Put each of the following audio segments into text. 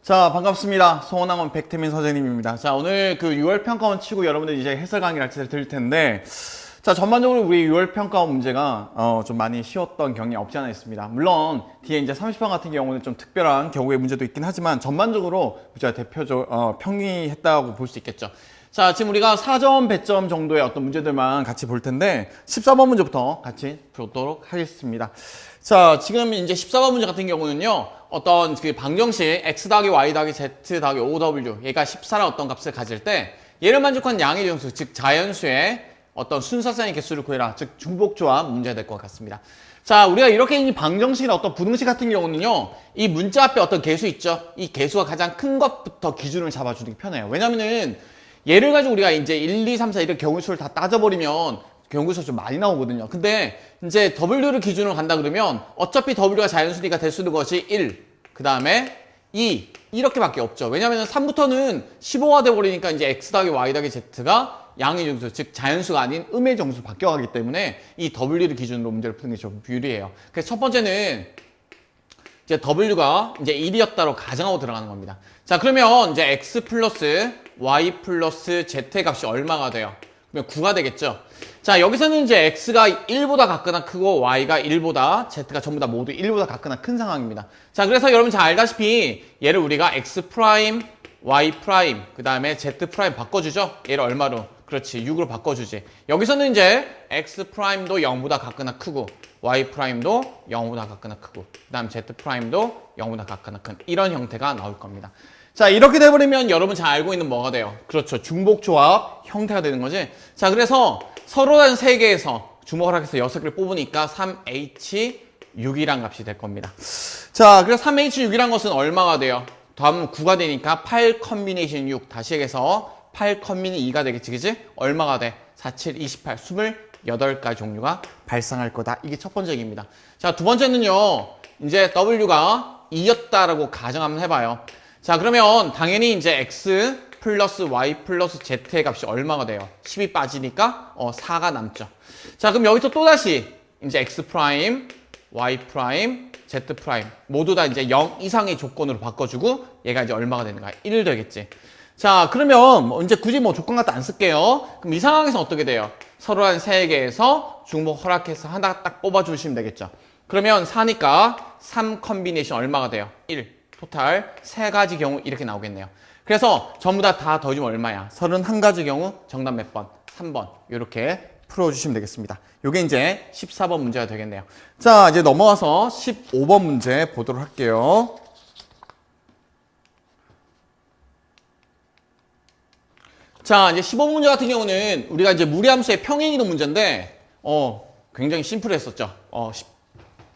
자, 반갑습니다. 송원학원 백태민 선생님입니다. 자, 오늘 그 6월 평가원 치고 여러분들 이제 해설 강의를 드릴 텐데, 자, 전반적으로 우리 6월 평가원 문제가 좀 많이 쉬웠던 경향이 없지 않아 있습니다. 물론 뒤에 이제 30번 같은 경우는 좀 특별한 경우의 문제도 있긴 하지만 전반적으로 우리가 대표적 평이했다고 볼 수 있겠죠. 자, 지금 우리가 4점, 배점 정도의 어떤 문제들만 같이 볼 텐데 14번 문제부터 같이 보도록 하겠습니다. 자, 지금 이제 14번 문제 같은 경우는요. 어떤 그 방정식 x 더하기 y 더하기 z 더하기 5w 얘가 14라는 어떤 값을 가질 때 얘를 만족한 양의 정수, 즉 자연수의 어떤 순서상의 개수를 구해라. 즉 중복조합 문제가 될 것 같습니다. 자, 우리가 이렇게 이 방정식이나 어떤 부등식 같은 경우는요. 이 문자 앞에 어떤 개수 있죠. 이 개수가 가장 큰 것부터 기준을 잡아주는 게 편해요. 왜냐면은 얘를 가지고 우리가 이제 1, 2, 3, 4 이렇게 경우수를 다 따져버리면 경우수가 좀 많이 나오거든요. 근데 이제 W를 기준으로 간다 그러면 어차피 W가 자연수니까 될 수 있는 것이 1, 그 다음에 2 이렇게밖에 없죠. 왜냐면 3부터는 15가 돼버리니까 이제 x 더하기 y 더하기 z가 양의 정수, 즉 자연수가 아닌 음의 정수로 바뀌어가기 때문에 이 W를 기준으로 문제를 푸는 게 좀 유리해요. 그래서 첫 번째는 이제 W가 이제 1이었다로 가정하고 들어가는 겁니다. 자, 그러면 이제 x 플러스 y 플러스 z의 값이 얼마가 돼요? 그러면 9가 되겠죠. 자, 여기서는 이제 x가 1보다 같거나 크고 y가 1보다 z가 전부 다 모두 1보다 같거나 큰 상황입니다. 자, 그래서 여러분 잘 알다시피 얘를 우리가 x 프라임, y 프라임, 그 다음에 z 프라임 바꿔주죠. 얘를 얼마로? 그렇지, 6으로 바꿔주지. 여기서는 이제 x 프라임도 0보다 같거나 크고 y 프라임도 0보다 같거나 크고 그 다음 z 프라임도 0보다 같거나 큰 이런 형태가 나올 겁니다. 자, 이렇게 돼버리면 여러분 잘 알고 있는 뭐가 돼요? 그렇죠, 중복조합 형태가 되는 거지. 자, 그래서 서로 다른 세 개에서 주목하락해서 6개를 뽑으니까 3H6이란 값이 될 겁니다. 자, 그래서 3H6이란 것은 얼마가 돼요? 다음 9가 되니까 8 컨비네이션 6 다시 해서 8 컨비니 2가 되겠지, 그지? 얼마가 돼? 4, 7, 28, 28가지 종류가 발생할 거다. 이게 첫 번째 얘기입니다. 자, 두 번째는요. 이제 W가 2였다라고 가정 한번 해봐요. 자, 그러면 당연히 이제 x 플러스 y 플러스 z의 값이 얼마가 돼요? 10이 빠지니까 4가 남죠. 자, 그럼 여기서 또다시 이제 x 프라임, y 프라임, z 프라임 모두 다 이제 0 이상의 조건으로 바꿔주고 얘가 이제 얼마가 되는가? 1 되겠지. 자, 그러면 이제 굳이 뭐 조건 같은 안 쓸게요. 그럼 이 상황에서 어떻게 돼요? 서로 한 3개에서 중복 허락해서 하나 딱 뽑아주시면 되겠죠. 그러면 4니까 3 컨비네이션 얼마가 돼요? 1. 토탈 3가지 경우 이렇게 나오겠네요. 그래서 전부 다 더해주면 얼마야? 31가지 경우 정답 몇 번? 3번. 이렇게 풀어주시면 되겠습니다. 요게 이제 14번 문제가 되겠네요. 자, 이제 넘어와서 15번 문제 보도록 할게요. 자, 이제 15번 문제 같은 경우는 우리가 이제 무리함수의 평행이동 문제인데 굉장히 심플했었죠.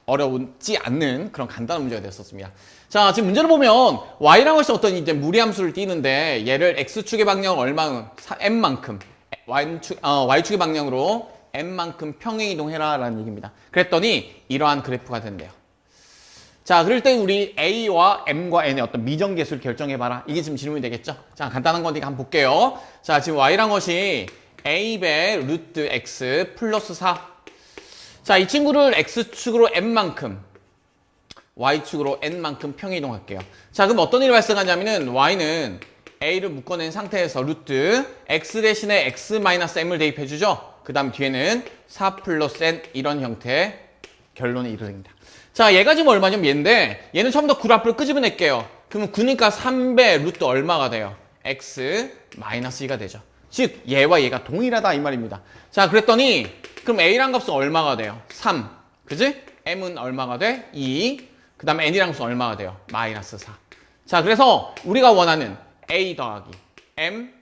어려우지 않는 그런 간단한 문제가 됐었습니다. 자, 지금 문제를 보면 y라는 것이 어떤 이제 무리함수를 띄는데 얘를 x축의 방향을 얼마 m만큼 y축의 방향으로 m만큼 평행이동해라 라는 얘기입니다. 그랬더니 이러한 그래프가 된대요. 자, 그럴 때 우리 a와 m과 n의 어떤 미정계수를 결정해봐라. 이게 지금 질문이 되겠죠? 자, 간단한 거니까 한번 볼게요. 자, 지금 y라는 것이 a배 루트 x 플러스 4. 자, 이 친구를 x축으로 m만큼 y축으로 n만큼 평행이동할게요. 자, 그럼 어떤 일이 발생하냐면은 y는 a를 묶어낸 상태에서 루트 x 대신에 x-m을 대입해주죠. 그 다음 뒤에는 4 플러스 n 이런 형태의 결론이 이루어집니다. 자, 얘가 지금 얼마냐면 얘인데 얘는 처음부터 9를 앞으로 끄집어낼게요. 그러면 9니까 3배 루트 얼마가 돼요? x-2가 되죠. 즉 얘와 얘가 동일하다 이 말입니다. 자, 그랬더니 그럼 a란 값은 얼마가 돼요? 3. 그지? m은 얼마가 돼? 2. 그 다음에 n이란 값은 얼마가 돼요? 마이너스 4. 자, 그래서 우리가 원하는 a 더하기 m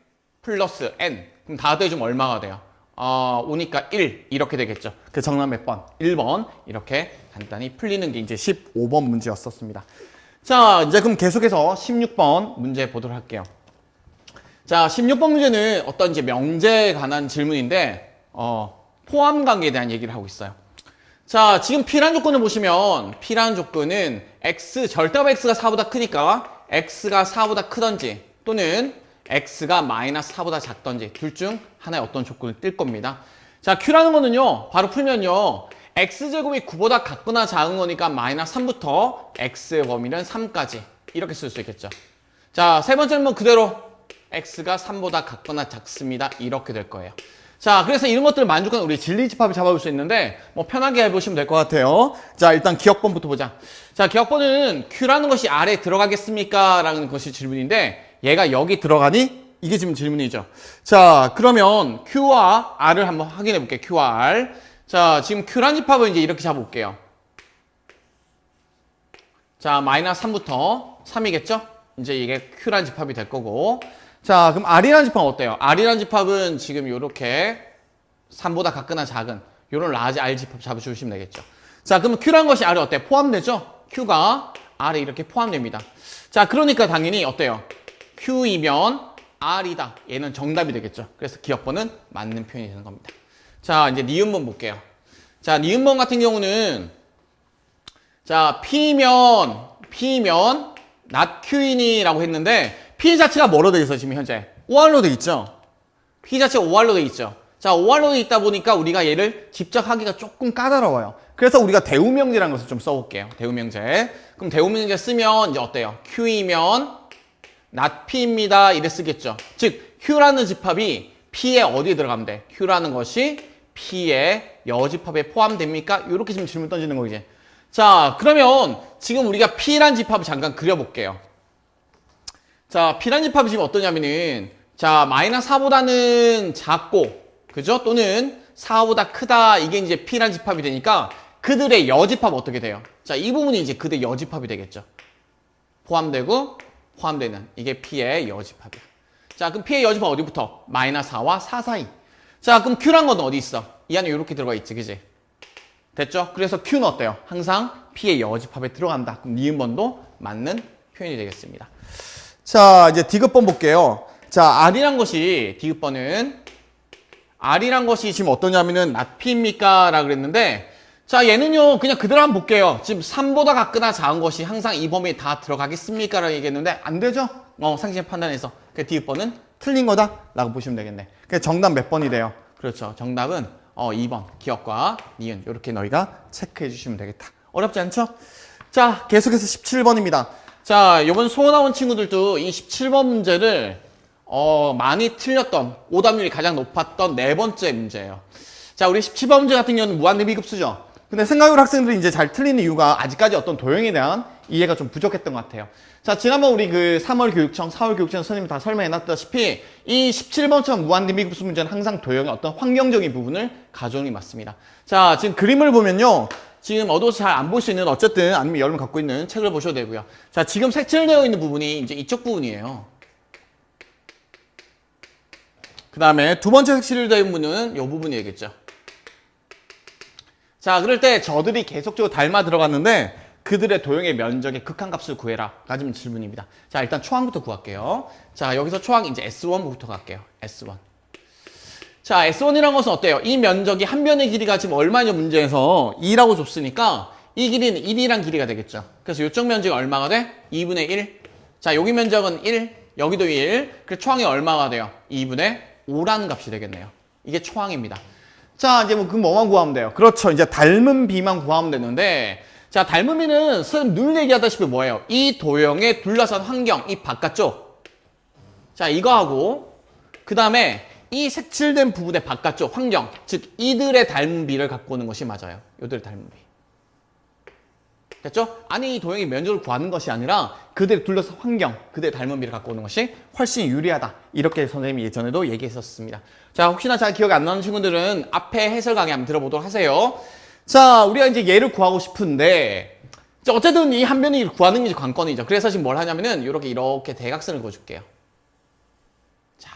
플러스 n. 그럼 다 더해주면 얼마가 돼요? 5니까 1 이렇게 되겠죠. 그 정답 몇 번? 1번. 이렇게 간단히 풀리는 게 이제 15번 문제였었습니다. 자, 이제 그럼 계속해서 16번 문제 보도록 할게요. 자, 16번 문제는 어떤 이제 명제에 관한 질문인데 포함 관계에 대한 얘기를 하고 있어요. 자, 지금 P라는 조건을 보시면 P라는 조건은 절대값 X가 4보다 크니까 X가 4보다 크던지 또는 X가 마이너스 4보다 작던지 둘 중 하나의 어떤 조건을 뜰 겁니다. 자, Q라는 거는요, 바로 풀면요, X제곱이 9보다 같거나 작은 거니까 마이너스 3부터 X의 범위는 3까지 이렇게 쓸 수 있겠죠. 자, 세 번째는 그대로 x가 3보다 같거나 작습니다. 이렇게 될 거예요. 자, 그래서 이런 것들을 만족하는 우리 진리집합을 잡아볼 수 있는데 뭐 편하게 해보시면 될 것 같아요. 자, 일단 기억번부터 보자. 자, 기억번은 Q라는 것이 R에 들어가겠습니까? 라는 것이 질문인데 얘가 여기 들어가니? 이게 지금 질문이죠. 자, 그러면 Q와 R을 한번 확인해 볼게요. Q와 R. 자, 지금 Q라는 집합은 이제 이렇게 잡아볼게요. 자, 마이너스 3부터 3이겠죠? 이제 이게 Q라는 집합이 될 거고. 자, 그럼 R이라는 집합은 어때요? R이라는 집합은 지금 요렇게 3보다 같거나 작은 요런 라지 R 집합 잡아주시면 되겠죠. 자, 그러면 Q라는 것이 R에 어때요? 포함되죠? Q가 R에 이렇게 포함됩니다. 자, 그러니까 당연히 어때요? Q이면 R이다. 얘는 정답이 되겠죠. 그래서 기억번은 맞는 표현이 되는 겁니다. 자, 이제 니은번 볼게요. 자, 니은번 같은 경우는 자, P면 not Q이니라고 했는데 P 자체가 뭐로 되어 있어 지금 현재? OR로 되어 있죠? P 자체가 OR로 되어 있죠? 자, OR로 되어 있다 보니까 우리가 얘를 직접 하기가 조금 까다로워요. 그래서 우리가 대우명제라는 것을 좀 써볼게요. 대우명제. 그럼 대우명제 쓰면 이제 어때요? Q이면 not P입니다. 이래 쓰겠죠. 즉, Q라는 집합이 P에 어디에 들어가면 돼? Q라는 것이 P의 여집합에 포함됩니까? 이렇게 지금 질문 던지는 거지. 자, 그러면 지금 우리가 P라는 집합을 잠깐 그려볼게요. 자, P라는 집합이 지금 어떠냐면은 자, 마이너스 4보다는 작고 그죠? 또는 4보다 크다. 이게 이제 P라는 집합이 되니까 그들의 여집합 어떻게 돼요? 자, 이 부분이 이제 그들의 여집합이 되겠죠. 포함되고 포함되는 이게 P의 여집합이야. 자, 그럼 P의 여집합 어디부터? 마이너스 4와 4 사이. 자, 그럼 Q란 건 어디 있어? 이 안에 이렇게 들어가 있지, 그지? 됐죠? 그래서 Q는 어때요? 항상 P의 여집합에 들어간다. 그럼 니은번도 맞는 표현이 되겠습니다. 자, 이제 디귿번 볼게요. 자, R이란 것이, 디귿번은 R이란 것이 지금 어떠냐면은 not P입니까? 라고 그랬는데 자, 얘는요, 그냥 그대로 한번 볼게요. 지금 3보다 같거나 작은 것이 항상 이 범위에 다 들어가겠습니까? 라고 얘기했는데 안 되죠? 상식의 판단에서. 그 디귿번은 틀린 거다? 라고 보시면 되겠네. 그래서 정답 몇 번이 돼요? 그렇죠. 정답은 2번 기억과 니은 이렇게 너희가 체크해 주시면 되겠다. 어렵지 않죠? 자, 계속해서 17번입니다. 자, 이번 수어 나온 친구들도 이 17번 문제를 많이 틀렸던 오답률이 가장 높았던 네 번째 문제예요. 자, 우리 17번 문제 같은 경우는 무한대 비급수죠. 근데 생각으로 학생들이 이제 잘 틀리는 이유가 아직까지 어떤 도형에 대한 이해가 좀 부족했던 것 같아요. 자, 지난번 우리 그 3월 교육청, 4월 교육청 선생님이 다 설명해놨다시피 이 17번처럼 무한대 비급수 문제는 항상 도형의 어떤 환경적인 부분을 가져오는 게 맞습니다. 자, 지금 그림을 보면요. 지금 어두워서 잘 안 볼 수 있는 어쨌든 아니면 여러분 갖고 있는 책을 보셔도 되고요. 자, 지금 색칠되어 있는 부분이 이제 이쪽 부분이에요. 그 다음에 두 번째 색칠되어 있는 부분은 이 부분이겠죠. 자, 그럴 때 저들이 계속적으로 닮아 들어갔는데 그들의 도형의 면적의 극한값을 구해라. 가지면 질문입니다. 자, 일단 초항부터 구할게요. 자, 여기서 초항 이제 S1부터 갈게요. S1. 자, S1이라는 것은 어때요? 이 면적이 한 변의 길이가 지금 얼마냐 문제에서 2라고 줬으니까 이 길이는 1이란 길이가 되겠죠. 그래서 이쪽 면적이 얼마가 돼? 2분의 1. 자, 여기 면적은 1, 여기도 1. 그래서 초항이 얼마가 돼요? 2분의 5라는 값이 되겠네요. 이게 초항입니다. 자, 이제 뭐만 구하면 돼요? 그렇죠. 이제 닮은 비만 구하면 되는데, 자, 닮은 비는 선생님 늘 얘기하다시피 뭐예요? 이 도형에 둘러싼 환경, 이 바깥쪽. 자, 이거하고, 그 다음에 이 색칠된 부분의 바깥쪽 환경, 즉, 이들의 닮은 비를 갖고 오는 것이 맞아요. 이들의 닮은 비. 됐죠? 아니, 이 도형의 면적을 구하는 것이 아니라 그들의 둘러싼 환경, 그들의 닮은 비를 갖고 오는 것이 훨씬 유리하다. 이렇게 선생님이 예전에도 얘기했었습니다. 자, 혹시나 잘 기억이 안 나는 친구들은 앞에 해설 강의 한번 들어보도록 하세요. 자, 우리가 이제 얘를 구하고 싶은데, 어쨌든 이 한 변을 구하는 게 관건이죠. 그래서 지금 뭘 하냐면은, 이렇게 대각선을 그어줄게요. 자,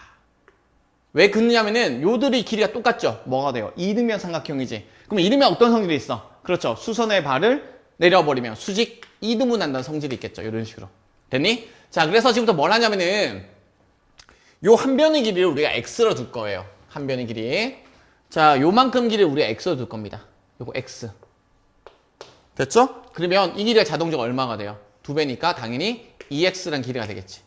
왜 긋느냐면은, 요들이 길이가 똑같죠? 뭐가 돼요? 이등변 삼각형이지. 그럼 이등변 어떤 성질이 있어? 그렇죠. 수선의 발을 내려버리면 수직 이등분 난다는 성질이 있겠죠. 이런 식으로. 됐니? 자, 그래서 지금부터 뭘 하냐면은, 요 한 변의 길이를 우리가 x로 둘 거예요. 한 변의 길이. 자, 요만큼 길이를 우리가 x로 둘 겁니다. 요거 x. 됐죠? 그러면 이 길이가 자동적으로 얼마가 돼요? 2배니까 당연히 2x라는 길이가 되겠지.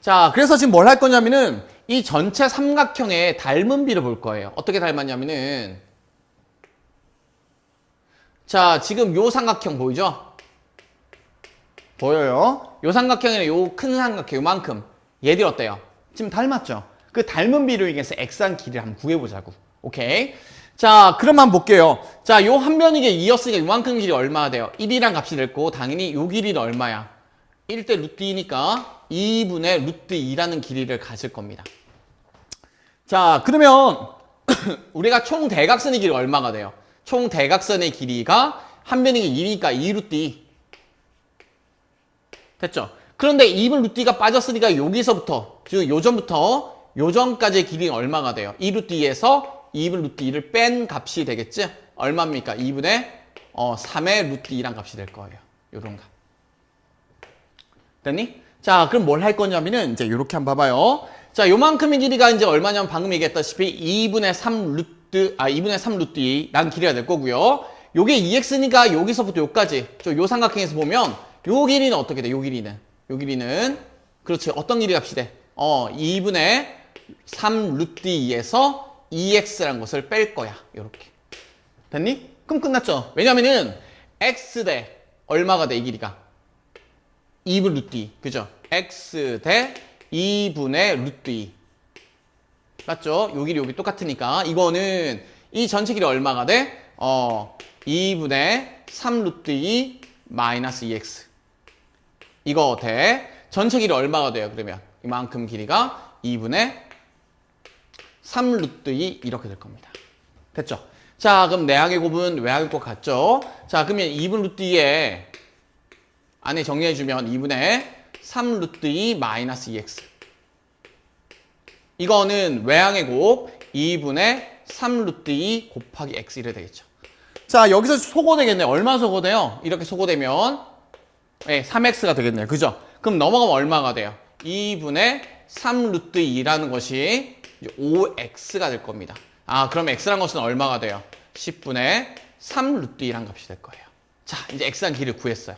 자, 그래서 지금 뭘 할 거냐면은 이 전체 삼각형의 닮은 비를 볼 거예요. 어떻게 닮았냐면은 자, 지금 요 삼각형 보이죠? 보여요? 요 삼각형이랑 요 큰 삼각형 요만큼 얘들 어때요? 지금 닮았죠? 그 닮은 비를 이용해서 x한 길이를 한번 구해보자고. 오케이? 자, 그럼 한번 볼게요. 자, 요 한 변이게 2였으니까 요만큼 길이 얼마가 돼요? 1이란 값이 됐고 당연히 요 길이는 얼마야? 1대 루트 2니까 2분의 루트 2라는 길이를 가질 겁니다. 자, 그러면 우리가 총 대각선의 길이 얼마가 돼요? 총 대각선의 길이가 한 변이게 2니까 2 루트 2. 됐죠? 그런데 2분 루트 2가 빠졌으니까 여기서부터, 즉 요전부터 요전까지의 길이는 얼마가 돼요? 2 루트 2에서 2분 루트 2를 뺀 값이 되겠지? 얼마입니까? 2분의 3의 루트 2란 값이 될 거예요. 요런 값. 됐니? 자, 그럼 뭘 할 거냐면은 이제 요렇게 한번 봐봐요. 자, 요만큼의 길이가 이제 얼마냐면 방금 얘기했다시피 2분의 3 루트 2라는 길이가 될 거고요. 요게 2x니까 여기서부터 요까지, 요 삼각형에서 보면 요 길이는 어떻게 돼? 요 길이는 그렇지. 어떤 길이 값이 돼? 2분의 3 루트 2에서 2x라는 것을 뺄 거야. 요렇게. 됐니? 그럼 끝났죠? 왜냐면은 x 대 얼마가 돼? 이 길이가 2분 루트 2. 그죠? x 대 2분의 루트 2. 맞죠? 요 길이 여기 똑같으니까 이거는 이 전체 길이 얼마가 돼? 2분의 3 루트 2 마이너스 2x. 이거 대 전체 길이 얼마가 돼요? 그러면 이만큼 길이가 2분의 3 루트 2 이렇게 될 겁니다. 됐죠? 자, 그럼 내항의 곱은 외항의 곱 같죠? 자, 그러면 2분 루트 2에 안에 정리해주면 2분의 3 루트 2 마이너스 2x. 이거는 외항의 곱 2분의 3 루트 2 곱하기 x 이래 되겠죠. 자, 여기서 소거되겠네요. 얼마 소거돼요? 이렇게 소거되면 3x가 되겠네요. 그죠? 그럼 넘어가면 얼마가 돼요? 2분의 3 루트 2라는 것이 5x가 될 겁니다. 그럼 x란 것은 얼마가 돼요? 10분의 3 루트 2란 값이 될 거예요. 자, 이제 x란 길이를 구했어요.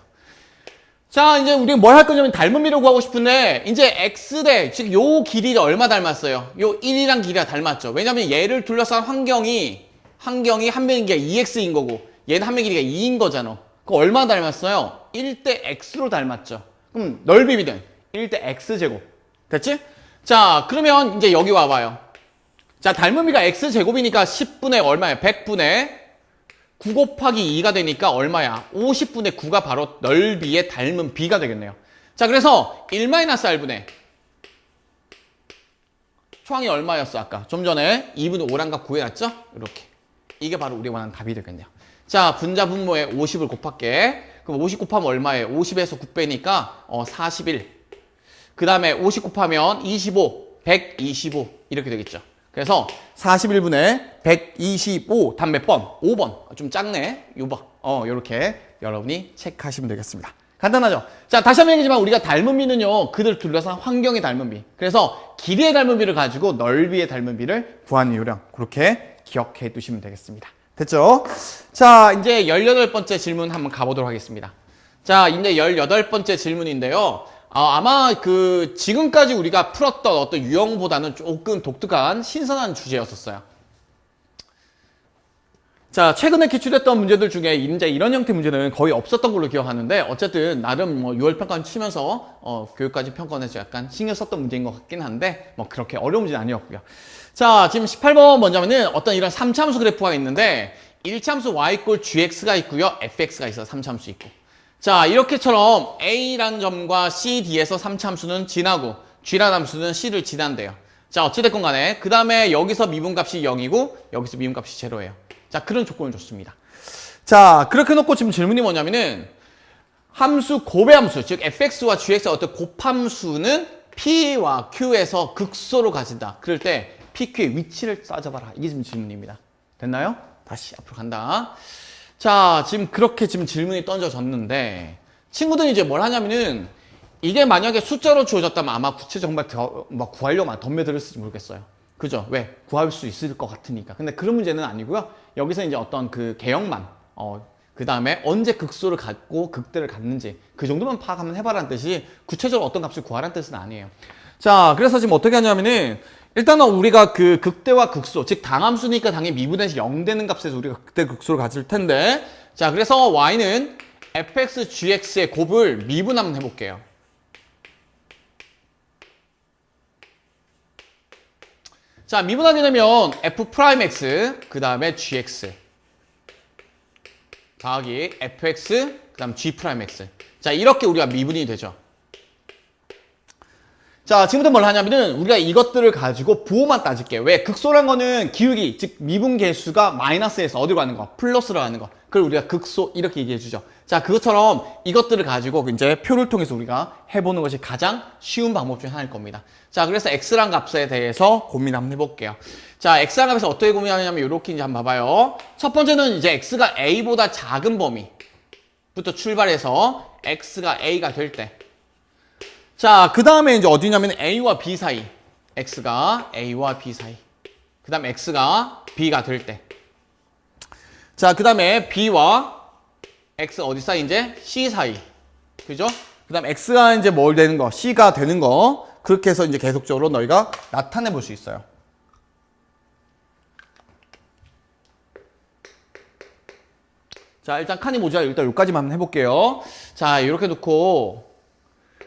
자, 이제 우리가 뭘 할 거냐면 닮은 비를 구하고 싶은데 이제 x대, 즉 요 길이가 얼마 닮았어요? 요 1이란 길이가 닮았죠. 왜냐면 얘를 둘러싼 환경이 한 변의 길이가 2x인 거고 얘는 한 변의 길이가 2인 거잖아. 그거 얼마 닮았어요? 1대 x로 닮았죠. 그럼 넓이비는 1대 x제곱. 됐지? 자, 그러면 이제 여기 와봐요. 자, 닮은 비가 x제곱이니까 10분의 얼마야? 100분의 9 곱하기 2가 되니까 얼마야? 50분의 9가 바로 넓이의 닮은 비가 되겠네요. 자, 그래서 1-r분의 초항이 얼마였어? 아까 좀 전에 2분의 5란 값 구해놨죠? 이렇게. 이게 바로 우리 원하는 답이 되겠네요. 자, 분자 분모에 50을 곱할게. 그럼 50 곱하면 얼마예요? 50에서 9 빼니까 41. 그 다음에 50 곱하면 25, 125 이렇게 되겠죠. 그래서 41분의 125 답 몇 번? 5번. 좀 작네. 요번. 요렇게 여러분이 체크하시면 되겠습니다. 간단하죠? 자, 다시 한번 얘기하지만 우리가 닮은 비는요, 그들 둘러싼 환경의 닮은 비. 그래서 길이의 닮은 비를 가지고 넓이의 닮은 비를 구하는 요령. 그렇게 기억해 두시면 되겠습니다. 됐죠? 자, 이제 18번째 질문 한번 가보도록 하겠습니다. 자, 이제 18번째 질문인데요. 아마 지금까지 우리가 풀었던 어떤 유형보다는 조금 독특한 신선한 주제였었어요. 자, 최근에 기출했던 문제들 중에 이제 이런 형태 문제는 거의 없었던 걸로 기억하는데 어쨌든 나름 6월 평가원 치면서 교육과정 평가원에서 약간 신경 썼던 문제인 것 같긴 한데 그렇게 어려운 문제는 아니었고요. 자, 지금 18번 먼저는 어떤 이런 3차함수 그래프가 있는데 1차함수 y gx가 있고요. fx가 있어 3차함수 있고. 자, 이렇게처럼 A라는 점과 C, D에서 3차함수는 지나고 G라는 함수는 C를 지난대요. 자, 어찌됐건 간에 그 다음에 여기서 미분값이 0이고 여기서 미분값이 0예요. 자, 그런 조건을 줬습니다. 자, 그렇게 놓고 지금 질문이 뭐냐면은 함수 곱의함수, 즉 fx와 gx의 어떤 곱함수는 p와 q에서 극소로 가진다. 그럴 때 pq의 위치를 따져봐라. 이게 지금 질문입니다. 됐나요? 다시 앞으로 간다. 자, 지금 그렇게 지금 질문이 던져졌는데 친구들이 이제 뭘 하냐면은 이게 만약에 숫자로 주어졌다면 아마 구체적으로 정말 구하려면 덤벼들었을지 모르겠어요. 그죠? 왜? 구할 수 있을 것 같으니까. 근데 그런 문제는 아니고요. 여기서 이제 어떤 그 개형만, 그 다음에 언제 극소를 갖고 극대를 갖는지 그 정도만 파악하면 해봐라는 뜻이 구체적으로 어떤 값을 구하라는 뜻은 아니에요. 자, 그래서 지금 어떻게 하냐면은 일단은 우리가 그 극대와 극소, 즉 당함수니까 당연히 미분에서 0 되는 값에서 우리가 극대 극소를 가질 텐데 자, 그래서 y는 fx, gx의 곱을 미분 한번 해볼게요. 자, 미분하게 되면 f'x, 그 다음에 gx 더하기 fx, 그 다음 g'x. 자, 이렇게 우리가 미분이 되죠. 자, 지금부터 뭘 하냐면은 우리가 이것들을 가지고 부호만 따질게요. 왜? 극소란 거는 기울기, 즉 미분 계수가 마이너스에서 어디로 가는 거? 플러스로 가는 거. 그걸 우리가 극소 이렇게 얘기해 주죠. 자, 그것처럼 이것들을 가지고 이제 표를 통해서 우리가 해보는 것이 가장 쉬운 방법 중에 하나일 겁니다. 자, 그래서 x란 값에 대해서 고민 한번 해볼게요. 자, x란 값에서 어떻게 고민하냐면 이렇게 이제 한번 봐봐요. 첫 번째는 이제 x가 a보다 작은 범위부터 출발해서 x가 a가 될 때. 자, 그 다음에 이제 어디냐면 a와 b 사이. x가 a와 b 사이. 그 다음 x가 b가 될 때. 자, 그 다음에 b와 x 어디 사이? 이제 c 사이. 그죠? 그 다음 x가 이제 뭘 되는 거? c가 되는 거. 그렇게 해서 이제 계속적으로 너희가 나타내 볼 수 있어요. 자, 일단 칸이 뭐죠? 일단 여기까지만 한번 해볼게요. 자, 이렇게 놓고.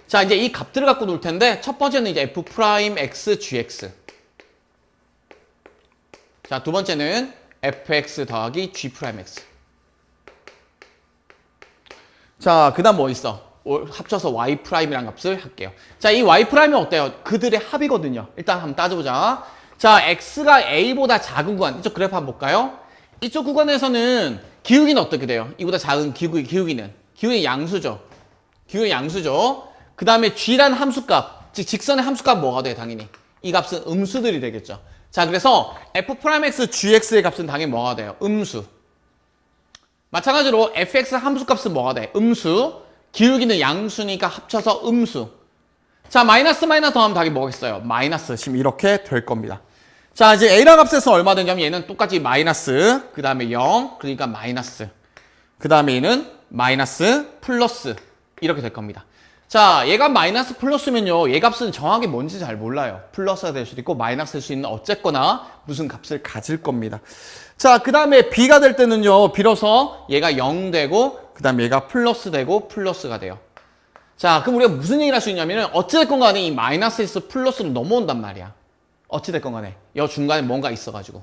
자, 이제 이 값들을 갖고 놀 텐데, 첫 번째는 이제 f'x, gx. 자, 두 번째는 fx 더하기 g'x. 자, 그 다음 뭐 있어? 합쳐서 y'이란 값을 할게요. 자, 이 y'은 어때요? 그들의 합이거든요. 일단 한번 따져보자. 자, x가 a보다 작은 구간. 이쪽 그래프 한번 볼까요? 이쪽 구간에서는 기울기는 어떻게 돼요? 이보다 작은 기울기는 양수죠. 기울기 양수죠. 그 다음에 g란 함수값, 즉 직선의 함수값 뭐가 돼요? 당연히 이 값은 음수들이 되겠죠. 자, 그래서 f'x, gx의 값은 당연히 뭐가 돼요? 음수. 마찬가지로 fx 함수값은 뭐가 돼? 음수. 기울기는 양수니까 합쳐서 음수. 자, 마이너스 더하면 당연히 뭐겠어요? 마이너스. 지금 이렇게 될 겁니다. 자, 이제 a란 값에서 얼마 되냐면 얘는 똑같이 마이너스, 그 다음에 0, 그러니까 마이너스. 그 다음에 얘는 마이너스, 플러스 이렇게 될 겁니다. 자, 얘가 마이너스 플러스면요, 얘 값은 정확히 뭔지 잘 몰라요. 플러스가 될 수도 있고 마이너스 될 수 있는 어쨌거나 무슨 값을 가질 겁니다. 자, 그 다음에 b가 될 때는요, 비로소 얘가 0 되고 그 다음에 얘가 플러스 되고 플러스가 돼요. 자, 그럼 우리가 무슨 얘기를 할 수 있냐면은 어찌됐건 간에 이 마이너스에서 플러스로 넘어온단 말이야. 어찌됐건 간에 여 중간에 뭔가 있어가지고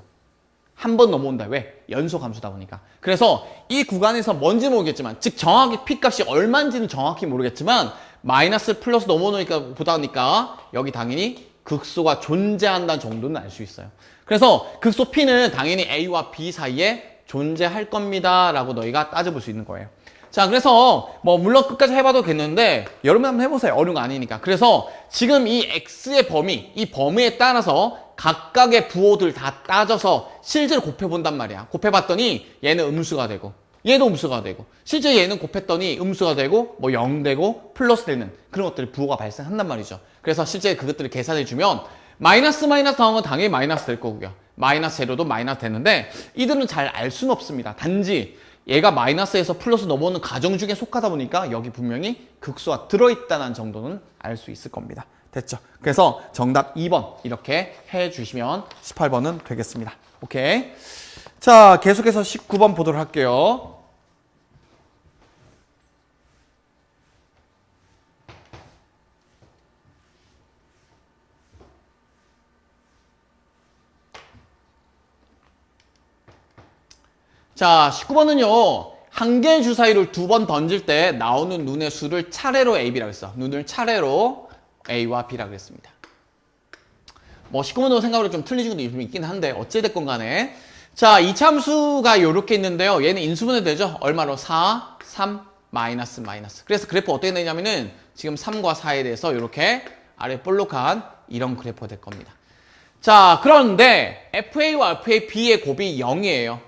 한 번 넘어온다. 왜? 연속 함수다 보니까. 그래서 이 구간에서 뭔지 모르겠지만, 즉 정확히 p값이 얼마인지는 정확히 모르겠지만 마이너스 플러스 넘어오니까 보다니까 여기 당연히 극소가 존재한다는 정도는 알 수 있어요. 그래서 극소 p는 당연히 a와 b 사이에 존재할 겁니다 라고 너희가 따져볼 수 있는 거예요. 자, 그래서 뭐 물론 끝까지 해봐도 되는데 여러분 한번 해보세요. 어려운 거 아니니까. 그래서 지금 이 x의 범위, 이 범위에 따라서 각각의 부호들 다 따져서 실제로 곱해본단 말이야. 곱해봤더니 얘는 음수가 되고 얘도 음수가 되고 실제 얘는 곱했더니 음수가 되고 뭐 0 되고 플러스 되는 그런 것들이 부호가 발생한단 말이죠. 그래서 실제 그것들을 계산해주면 마이너스 더하면 당연히 마이너스 될 거고요. 마이너스 재료도 마이너스 되는데 이들은 잘 알 수는 없습니다. 단지 얘가 마이너스에서 플러스 넘어오는 가정 중에 속하다 보니까 여기 분명히 극소가 들어있다는 정도는 알 수 있을 겁니다. 됐죠? 그래서 정답 2번 이렇게 해주시면 18번은 되겠습니다. 오케이. 자, 계속해서 19번 보도록 할게요. 자, 19번은요. 한 개의 주사위를 두 번 던질 때 나오는 눈의 수를 차례로 A, B라고 했어. 눈을 차례로 A와 B라고 했습니다. 뭐 19번도 생각으로 좀 틀린 적도 있긴 한데 어찌됐건 간에 자, 이 참수가 이렇게 있는데요. 얘는 인수분해 되죠? 얼마로? 4, 3, 마이너스. 그래서 그래프 어떻게 되냐면은 지금 3과 4에 대해서 이렇게 아래 볼록한 이런 그래프가 될 겁니다. 자, 그런데 FA와 FAB의 곱이 0이에요.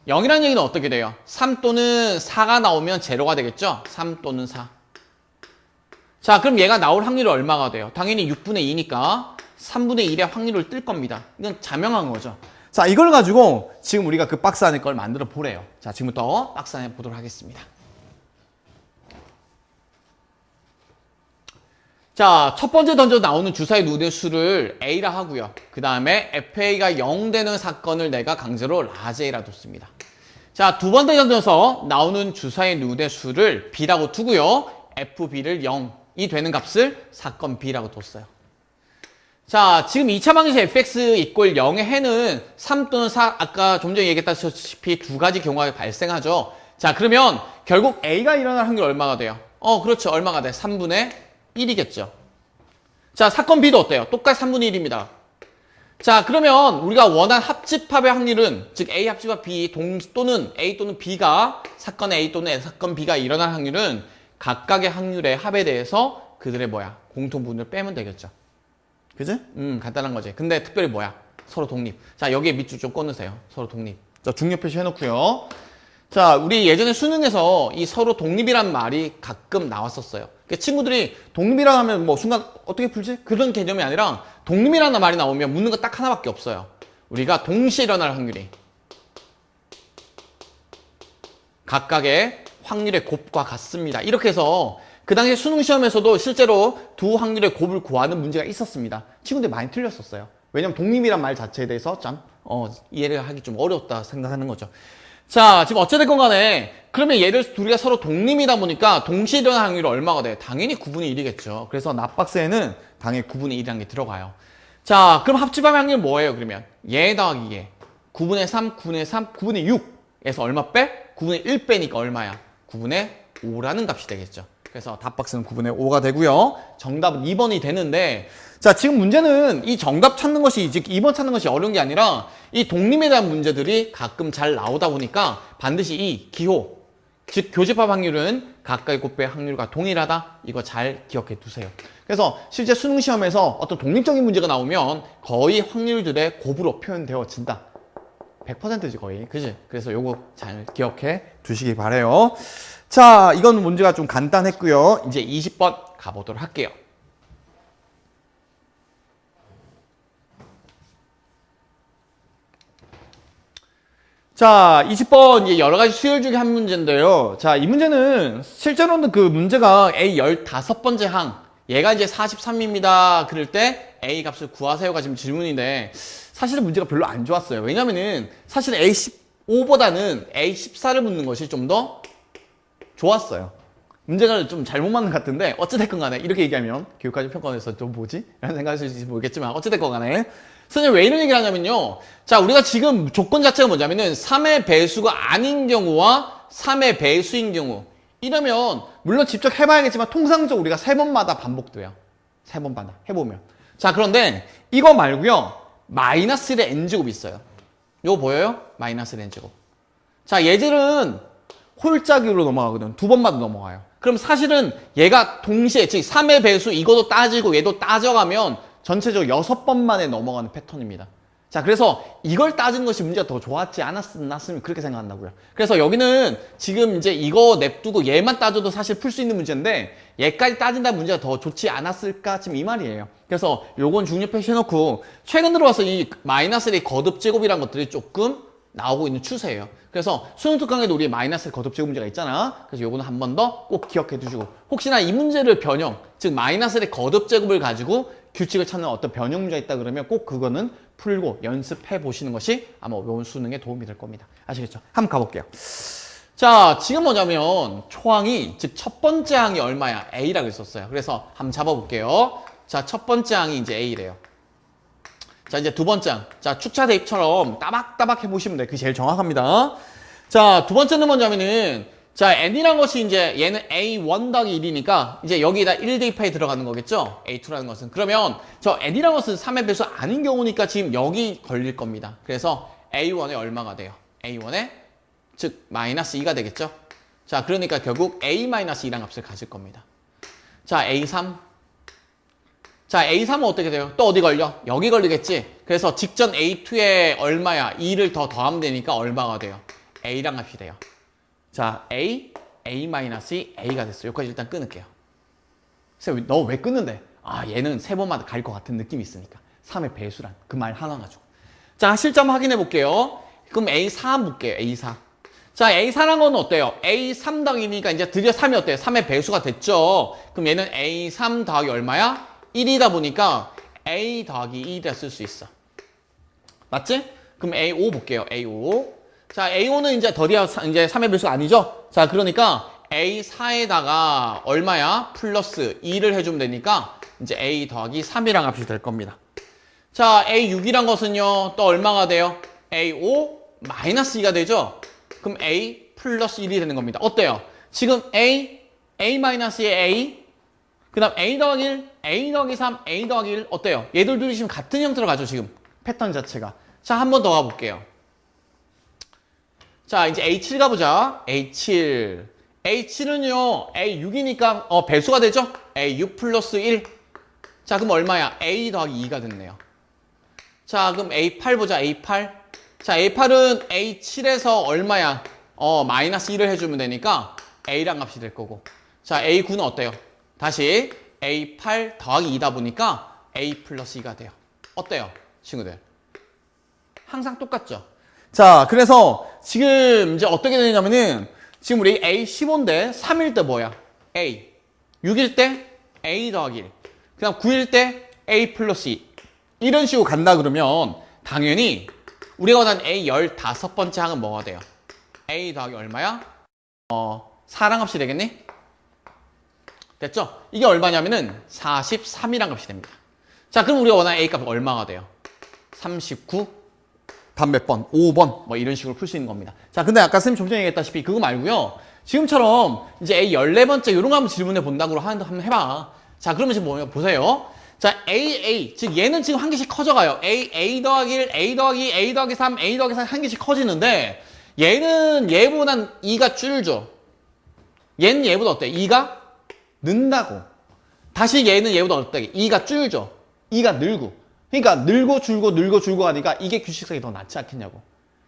0이라는 얘기는 어떻게 돼요? 3 또는 4가 나오면 제로가 되겠죠? 3 또는 4. 자, 그럼 얘가 나올 확률이 얼마가 돼요? 당연히 6분의 2니까 3분의 1의 확률을 뜰 겁니다. 이건 자명한 거죠. 자, 이걸 가지고 지금 우리가 그 박스 안에 걸 만들어 보래요. 자, 지금부터 박스 안에 보도록 하겠습니다. 자, 첫 번째 던져 나오는 주사위 눈의 수를 A라 하고요. 그 다음에 FA가 0 되는 사건을 내가 강제로 라지 A라 뒀습니다. 자, 두 번째 전에서 나오는 주사의 누대 수를 B라고 두고요. FB를 0이 되는 값을 사건 B라고 뒀어요. 자, 지금 2차 방정식 fx 이꼴 0의 해는 3 또는 4, 아까 좀 전에 얘기했다시피 두 가지 경우가 발생하죠. 자, 그러면 결국 A가 일어날 확률이 얼마가 돼요? 그렇죠. 얼마가 돼? 3분의 1이겠죠. 자, 사건 B도 어때요? 똑같이 3분의 1입니다. 자, 그러면 우리가 원한 합집합의 확률은, 즉 A 합집합 B 또는 A 또는 B가 사건 A 또는 사건 B가 일어날 확률은 각각의 확률의 합에 대해서 그들의 공통분을 빼면 되겠죠. 그지? 간단한 거지. 근데 특별히 서로 독립. 자, 여기에 밑줄 좀 꺼내세요. 서로 독립. 자, 중요 표시 해놓고요. 자, 우리 예전에 수능에서 이 서로 독립이란 말이 가끔 나왔었어요. 그러니까 친구들이 독립이라 하면 순간 어떻게 풀지? 그런 개념이 아니라 독립이라는 말이 나오면 묻는 거 딱 하나밖에 없어요. 우리가 동시에 일어날 확률이 각각의 확률의 곱과 같습니다. 이렇게 해서 그 당시 수능 시험에서도 실제로 두 확률의 곱을 구하는 문제가 있었습니다. 친구들이 많이 틀렸었어요. 왜냐면 독립이란 말 자체에 대해서 이해를 하기 좀 어렵다 생각하는 거죠. 자, 지금 어찌됐건 간에 그러면 얘를 둘이가 서로 독립이다 보니까 동시에 일어날 확률이 얼마가 돼? 당연히 9분의 1이겠죠. 그래서 납박스에는 당연히 9분의 1이라는 게 들어가요. 자, 그럼 합집합의 확률 뭐예요, 그러면? 얘 더하기 얘. 9분의 3, 9분의 3, 9분의 6에서 얼마 빼? 9분의 1 빼니까 얼마야? 9분의 5라는 값이 되겠죠. 그래서 답박스는 9분의 5가 되고요. 정답은 2번이 되는데, 자, 지금 문제는 이 정답 찾는 것이, 즉 2번 찾는 것이 어려운 게 아니라 이 독립에 대한 문제들이 가끔 잘 나오다 보니까 반드시 이 기호, 즉 교집합 확률은 각각의 곱배의 확률과 동일하다. 이거 잘 기억해 두세요. 그래서 실제 수능 시험에서 어떤 독립적인 문제가 나오면 거의 확률들의 곱으로 표현되어진다. 100%지 거의. 그지? 그래서 요거 잘 기억해 두시기 바래요. 자, 이건 문제가 좀 간단했고요. 이제 20번 가보도록 할게요. 자, 20번 이제 여러 가지 수열 중에 한 문제인데요. 자, 이 문제는 실제로는 그 문제가 A 15번째 항, 얘가 이제 43입니다. 그럴 때 A 값을 구하세요가 지금 질문인데 사실은 문제가 별로 안 좋았어요. 왜냐면은 사실 A15보다는 A14를 묻는 것이 좀 더 좋았어요. 문제가 좀 잘못 맞는 것 같은데 어찌됐건 간에 이렇게 얘기하면 교육과정 평가원에서 좀 뭐지? 라는 생각하실지 모르겠지만 어찌됐건 간에 선생님 왜 이런 얘기를 하냐면요. 자, 우리가 지금 조건 자체가 뭐냐면은 3의 배수가 아닌 경우와 3의 배수인 경우 이러면 물론 직접 해봐야겠지만 통상적으로 우리가 3번마다 반복돼요. 3번마다 해보면. 자, 그런데 이거 말고요. 마이너스 1의 n제곱이 있어요. 이거 보여요? 마이너스 1의 n제곱. 자, 얘들은 홀짝으로 넘어가거든. 2번마다 넘어가요. 그럼 사실은 얘가 동시에 즉 3의 배수 이것도 따지고 얘도 따져가면 전체적으로 6번 만에 넘어가는 패턴입니다. 자, 그래서 이걸 따진 것이 문제가 더 좋았지 않았으면 그렇게 생각한다고요. 그래서 여기는 지금 이제 이거 냅두고 얘만 따져도 사실 풀 수 있는 문제인데 얘까지 따진다면 문제가 더 좋지 않았을까 지금 이 말이에요. 그래서 요건 중요 표시해놓고 최근 들어와서 이 마이너스1의 거듭제곱이라는 것들이 조금 나오고 있는 추세예요. 그래서 수능 특강에도 우리 마이너스 거듭제곱 문제가 있잖아. 그래서 요거는 한 번 더 꼭 기억해 두시고 혹시나 이 문제를 변형, 즉 마이너스의 거듭제곱을 가지고 규칙을 찾는 어떤 변형 문제가 있다 그러면 꼭 그거는 풀고 연습해 보시는 것이 아마 이번 수능에 도움이 될 겁니다. 아시겠죠? 한번 가볼게요. 자, 지금 뭐냐면 초항이 즉 첫 번째 항이 얼마야? A라고 했었어요. 그래서 한번 잡아볼게요. 자, 첫 번째 항이 이제 A래요. 자, 이제 두 번째 항. 자, 축차 대입처럼 따박따박 해보시면 돼요. 그게 제일 정확합니다. 자, 두 번째는 뭐냐면은 자, n이라는 것이 이제 얘는 A1 더하기 1이니까 이제 여기다 1 대입하에 들어가는 거겠죠? A2라는 것은. 그러면 저 n이라는 것은 3의 배수 아닌 경우니까 지금 여기 걸릴 겁니다. 그래서 A1에 얼마가 돼요? A1에 즉 마이너스 2가 되겠죠? 자, 그러니까 결국 A-2란 값을 가질 겁니다. 자, A3. 자, A3은 어떻게 돼요? 또 어디 걸려? 여기 걸리겠지? 그래서 직전 A2에 얼마야? 2를 더 더하면 되니까 얼마가 돼요? A랑 값이 돼요. 자, A, A-2, A가 됐어요. 여기까지 일단 끊을게요. 쌤, 너 왜 끊는데? 아, 얘는 세 번마다 갈 것 같은 느낌이 있으니까. 3의 배수란. 그 말 하나 가지고. 자, 실점 확인해 볼게요. 그럼 A4 볼게요. A4. 자, A4란 건 어때요? A3 더하기니까 이제 드디어 3이 어때요? 3의 배수가 됐죠? 그럼 얘는 A3 더하기 얼마야? 1이다 보니까 A 더하기 2라 쓸 수 있어. 맞지? 그럼 A5 볼게요. A5. 자, A5는 이제 더디야 이제 3의 배수가 아니죠? 자, 그러니까 A4에다가 얼마야? 플러스 2를 해주면 되니까 이제 A 더하기 3이랑 값이 될 겁니다. 자, A6이란 것은요, 또 얼마가 돼요? A5 마이너스 2가 되죠? 그럼 A 플러스 1이 되는 겁니다. 어때요? 지금 A 마이너스의 A, 그 다음 A 더하기 1, A 더하기 3, A 더하기 1, 어때요? 얘들 둘이 지금 같은 형태로 가죠, 지금. 패턴 자체가. 자, 한 번 더 가볼게요. 자, 이제 A7 가보자. A7. A7은요, A6이니까, 배수가 되죠? A6 플러스 1. 자, 그럼 얼마야? A 더하기 2가 됐네요. 자, 그럼 A8 보자, A8. 자, A8은 A7에서 얼마야? 마이너스 1을 해주면 되니까 A랑 값이 될 거고. 자, A9는 어때요? 다시 A8 더하기 2다 보니까 A 플러스 2가 돼요. 어때요, 친구들? 항상 똑같죠? 자, 그래서 지금 이제 어떻게 되냐면은 지금 우리 A15인데 3일 때 뭐야? A. 6일 때 A 더하기 1. 그 다음 9일 때 A 플러스 2. 이런 식으로 간다 그러면 당연히 우리가 원하는 A 15번째 항은 뭐가 돼요? A 더하기 얼마야? 4랑 값이 되겠니? 됐죠? 이게 얼마냐면은 43이란 값이 됩니다. 자, 그럼 우리가 원하는 A 값은 얼마가 돼요? 39, 답 몇 번? 5번. 뭐 이런 식으로 풀 수 있는 겁니다. 자, 근데 아까 선생님 좀 전에 얘기했다시피 그거 말고요. 지금처럼 이제 A 14번째 이런 거 한번 질문해 본다고 한번 해봐. 자, 그러면 지금 뭐예요? 보세요. 자, A, 즉 얘는 지금 한 개씩 커져가요. A 더하기 1, A 더하기 2, A 더하기 3, A 더하기 4 한 개씩 커지는데 얘는 얘보단 2가 줄죠. 얘는 얘보다 어때? 2가 는다고. 다시 얘는 얘보다 어때? 2가 줄죠. 2가 늘고. 그러니까 늘고 줄고 하니까 이게 규칙성이 더 낫지 않겠냐고.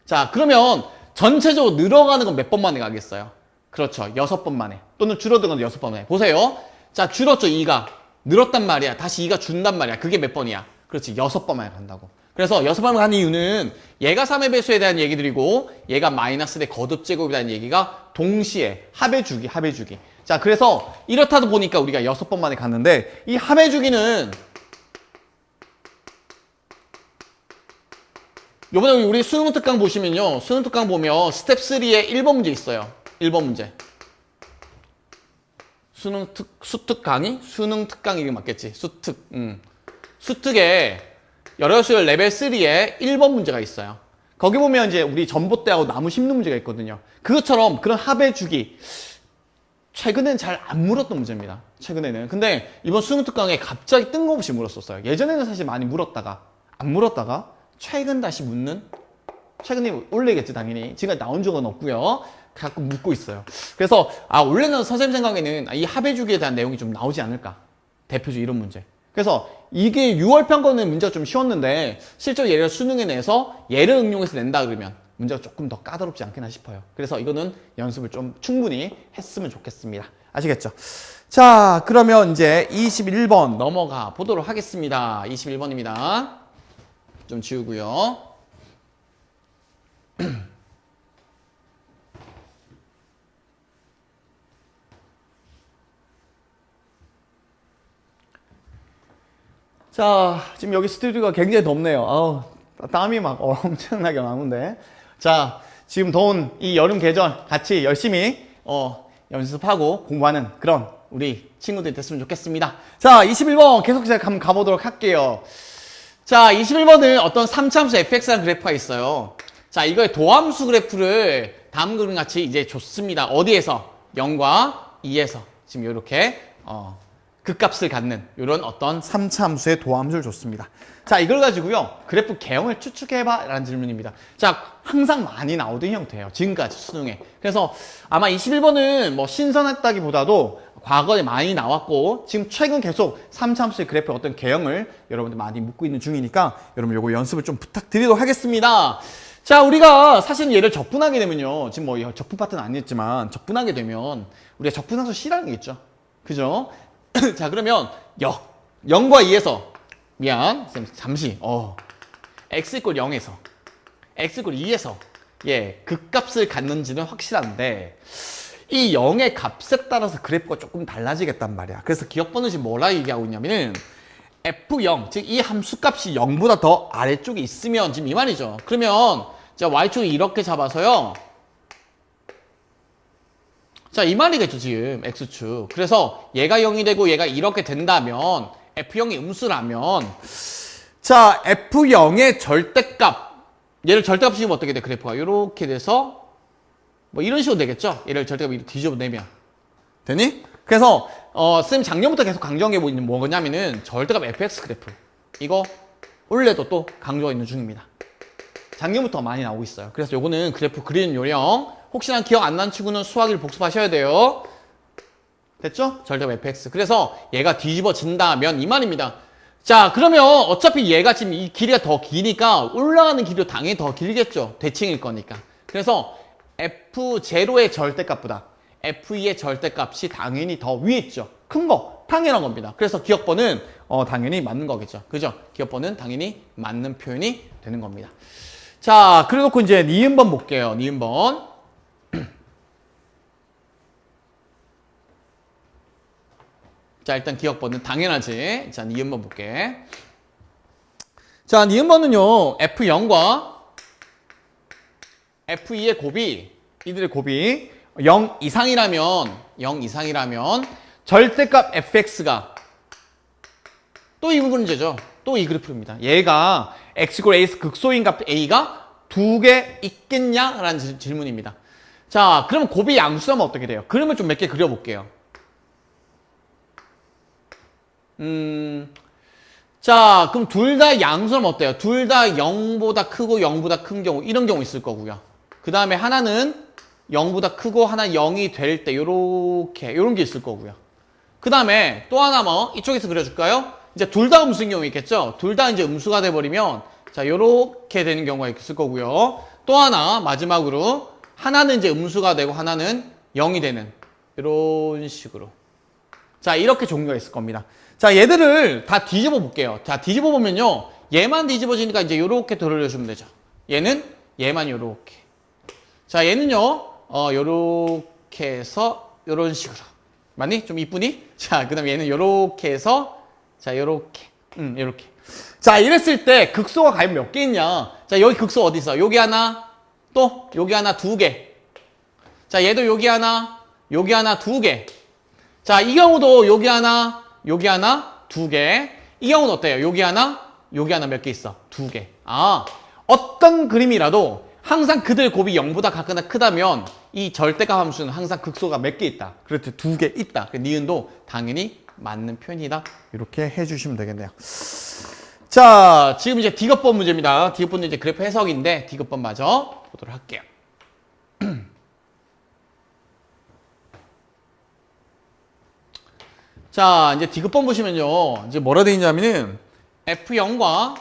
자, 그러면 전체적으로 늘어가는 건 몇 번 만에 가겠어요? 그렇죠. 6번 만에. 또는 줄어든 건 6번 만에. 보세요. 자, 줄었죠, 2가. 늘었단 말이야. 다시 2가 준단 말이야. 그게 몇 번이야? 그렇지. 6번 만에 간다고. 그래서 6번 간 이유는 얘가 3의 배수에 대한 얘기들이고 얘가 마이너스 대 거듭 제곱에 대한 얘기가 동시에 합의 주기. 자, 그래서 이렇다도 보니까 우리가 6번 만에 갔는데 이 합의 주기는 요번에 우리 수능 특강 보시면요. 수능 특강 보면 스텝 3에 1번 문제 있어요. 1번 문제. 수특 강의? 수능 특강 이게 맞겠지. 수특. 수특에 여러수열 레벨 3에 1번 문제가 있어요. 거기 보면 이제 우리 전봇대하고 나무 심는 문제가 있거든요. 그것처럼 그런 합의 주기. 최근엔 잘 안 물었던 문제입니다. 최근에는. 근데 이번 수능 특강에 갑자기 뜬금없이 물었었어요. 예전에는 사실 많이 물었다가 안 물었다가 최근 다시 묻는? 최근에 올리겠지 당연히. 지금 나온 적은 없고요. 가끔 묻고 있어요. 그래서 원래는 선생님 생각에는 이 합의 주기에 대한 내용이 좀 나오지 않을까. 대표적으로 이런 문제. 그래서 이게 6월 평가는 문제가 좀 쉬웠는데 실제로 예를 수능에 내서 얘를 응용해서 낸다 그러면 문제가 조금 더 까다롭지 않겠나 싶어요. 그래서 이거는 연습을 좀 충분히 했으면 좋겠습니다. 아시겠죠? 자, 그러면 이제 21번 넘어가 보도록 하겠습니다. 21번입니다. 좀 지우고요. 자, 지금 여기 스튜디오가 굉장히 덥네요. 땀이 막 엄청나게 나는데. 자, 지금 더운 이 여름 계절 같이 열심히 연습하고 공부하는 그런 우리 친구들이 됐으면 좋겠습니다. 자, 21번 계속 제가 한번 가보도록 할게요. 자, 21번은 어떤 3차함수 fx라는 그래프가 있어요. 자, 이거의 도함수 그래프를 다음 그림 같이 이제 줬습니다. 어디에서? 0과 2에서 지금 이렇게 극값을 갖는 이런 어떤 3차함수의 도함수를 줬습니다. 자, 이걸 가지고요. 그래프 개형을 추측해봐 라는 질문입니다. 자, 항상 많이 나오던 형태예요. 지금까지 수능에. 그래서 아마 21번은 뭐 신선했다기보다도 과거에 많이 나왔고 지금 최근 계속 3차함수의 그래프의 어떤 개형을 여러분들 많이 묻고 있는 중이니까 여러분 요거 연습을 좀 부탁드리도록 하겠습니다. 자, 우리가 사실 얘를 적분하게 되면요. 지금 뭐 적분 파트는 아니었지만 적분하게 되면 우리가 적분함수 C라는 게 있죠. 그죠? 자, 그러면 0과 2에서 미안 잠시 x 이꼴 0에서 x 이꼴 2에서 극값을 갖는지는 확실한데 이 0의 값에 따라서 그래프가 조금 달라지겠단 말이야. 그래서 기억번호 지금 뭐라 얘기하고 있냐면은 F0, 즉 이 함수값이 0보다 더 아래쪽에 있으면 지금 이 말이죠. 그러면 자, y축을 이렇게 잡아서요. 자, 이 말이겠죠, 지금. x축. 그래서 얘가 0이 되고 얘가 이렇게 된다면 f0이 음수라면 자, f0의 절대값. 얘를 절대값 식으면 어떻게 돼, 그래프가? 이렇게 돼서 뭐 이런 식으로 되겠죠? 얘를 절대값 이렇게 뒤집어내면. 되니? 그래서 쌤 작년부터 계속 강조한 게 뭐냐면은 절대값 fx 그래프. 이거 올해도 또 강조가 있는 중입니다. 작년부터 많이 나오고 있어요. 그래서 요거는 그래프 그리는 요령. 혹시나 기억 안 난 친구는 수학을 복습하셔야 돼요. 됐죠? 절대값 fx. 그래서 얘가 뒤집어진다면 이 말입니다. 자, 그러면 어차피 얘가 지금 이 길이가 더 기니까 올라가는 길이도 당연히 더 길겠죠. 대칭일 거니까. 그래서 f0의 절대값보다 f2의 절대값이 당연히 더 위에 있죠. 큰 거. 당연한 겁니다. 그래서 기억번은 당연히 맞는 거겠죠. 그죠? 기억번은 당연히 맞는 표현이 되는 겁니다. 자, 그래놓고 이제 니은번 볼게요. 니은번. 자, 일단 기억번은 당연하지. 자, 니은번 볼게. 자, 니은번은요, F0과 F2의 곱이, 이들의 곱이 0 이상이라면 절대값 fx가 또 이 문제죠. 또 이 그래프입니다. 얘가 x a 극소인 값 a가 두 개 있겠냐라는 질문입니다. 자, 그러면 곱이 양수라면 어떻게 돼요? 그림을 좀 몇 개 그려볼게요. 자, 그럼 둘 다 양수라면 어때요? 둘 다 0보다 크고 0보다 큰 경우, 이런 경우 있을 거고요. 그 다음에 하나는 0보다 크고 하나 0이 될 때 요런 게 있을 거고요. 그 다음에 또 하나 뭐 이쪽에서 그려줄까요? 이제 둘 다 음수인 경우 있겠죠? 둘 다 이제 음수가 돼버리면 자, 요렇게 되는 경우가 있을 거고요. 또 하나 마지막으로 하나는 이제 음수가 되고 하나는 0이 되는 이런 식으로. 자, 이렇게 종류가 있을 겁니다. 자, 얘들을 다 뒤집어 볼게요. 자, 뒤집어 보면요. 얘만 뒤집어지니까 이제 요렇게 돌려주면 되죠. 얘만 요렇게. 자, 얘는요. 요렇게 해서 요런 식으로. 맞니? 좀 이쁘니? 자, 그 다음에 얘는 요렇게 해서 자, 요렇게. 요렇게. 자, 이랬을 때 극소가 과연 몇 개 있냐? 자, 여기 극소 어디 있어? 여기 하나, 또 여기 하나 두 개. 자, 얘도 여기 하나 두 개. 자, 이 경우도 여기 하나 두 개. 이 경우는 어때요? 여기 하나 몇 개 있어? 두 개. 아, 어떤 그림이라도 항상 그들 곱이 0보다 같거나 크다면 이 절대값 함수는 항상 극소가 몇 개 있다. 그렇죠. 두 개 있다. 니은도 당연히 맞는 표현이다. 이렇게 해주시면 되겠네요. 자, 지금 이제 D급번 문제입니다. D급번은 이제 그래프 해석인데 D급번 마저 보도록 할게요. 자, 이제 D급번 보시면요. 이제 뭐라 되어 있냐면은 F0과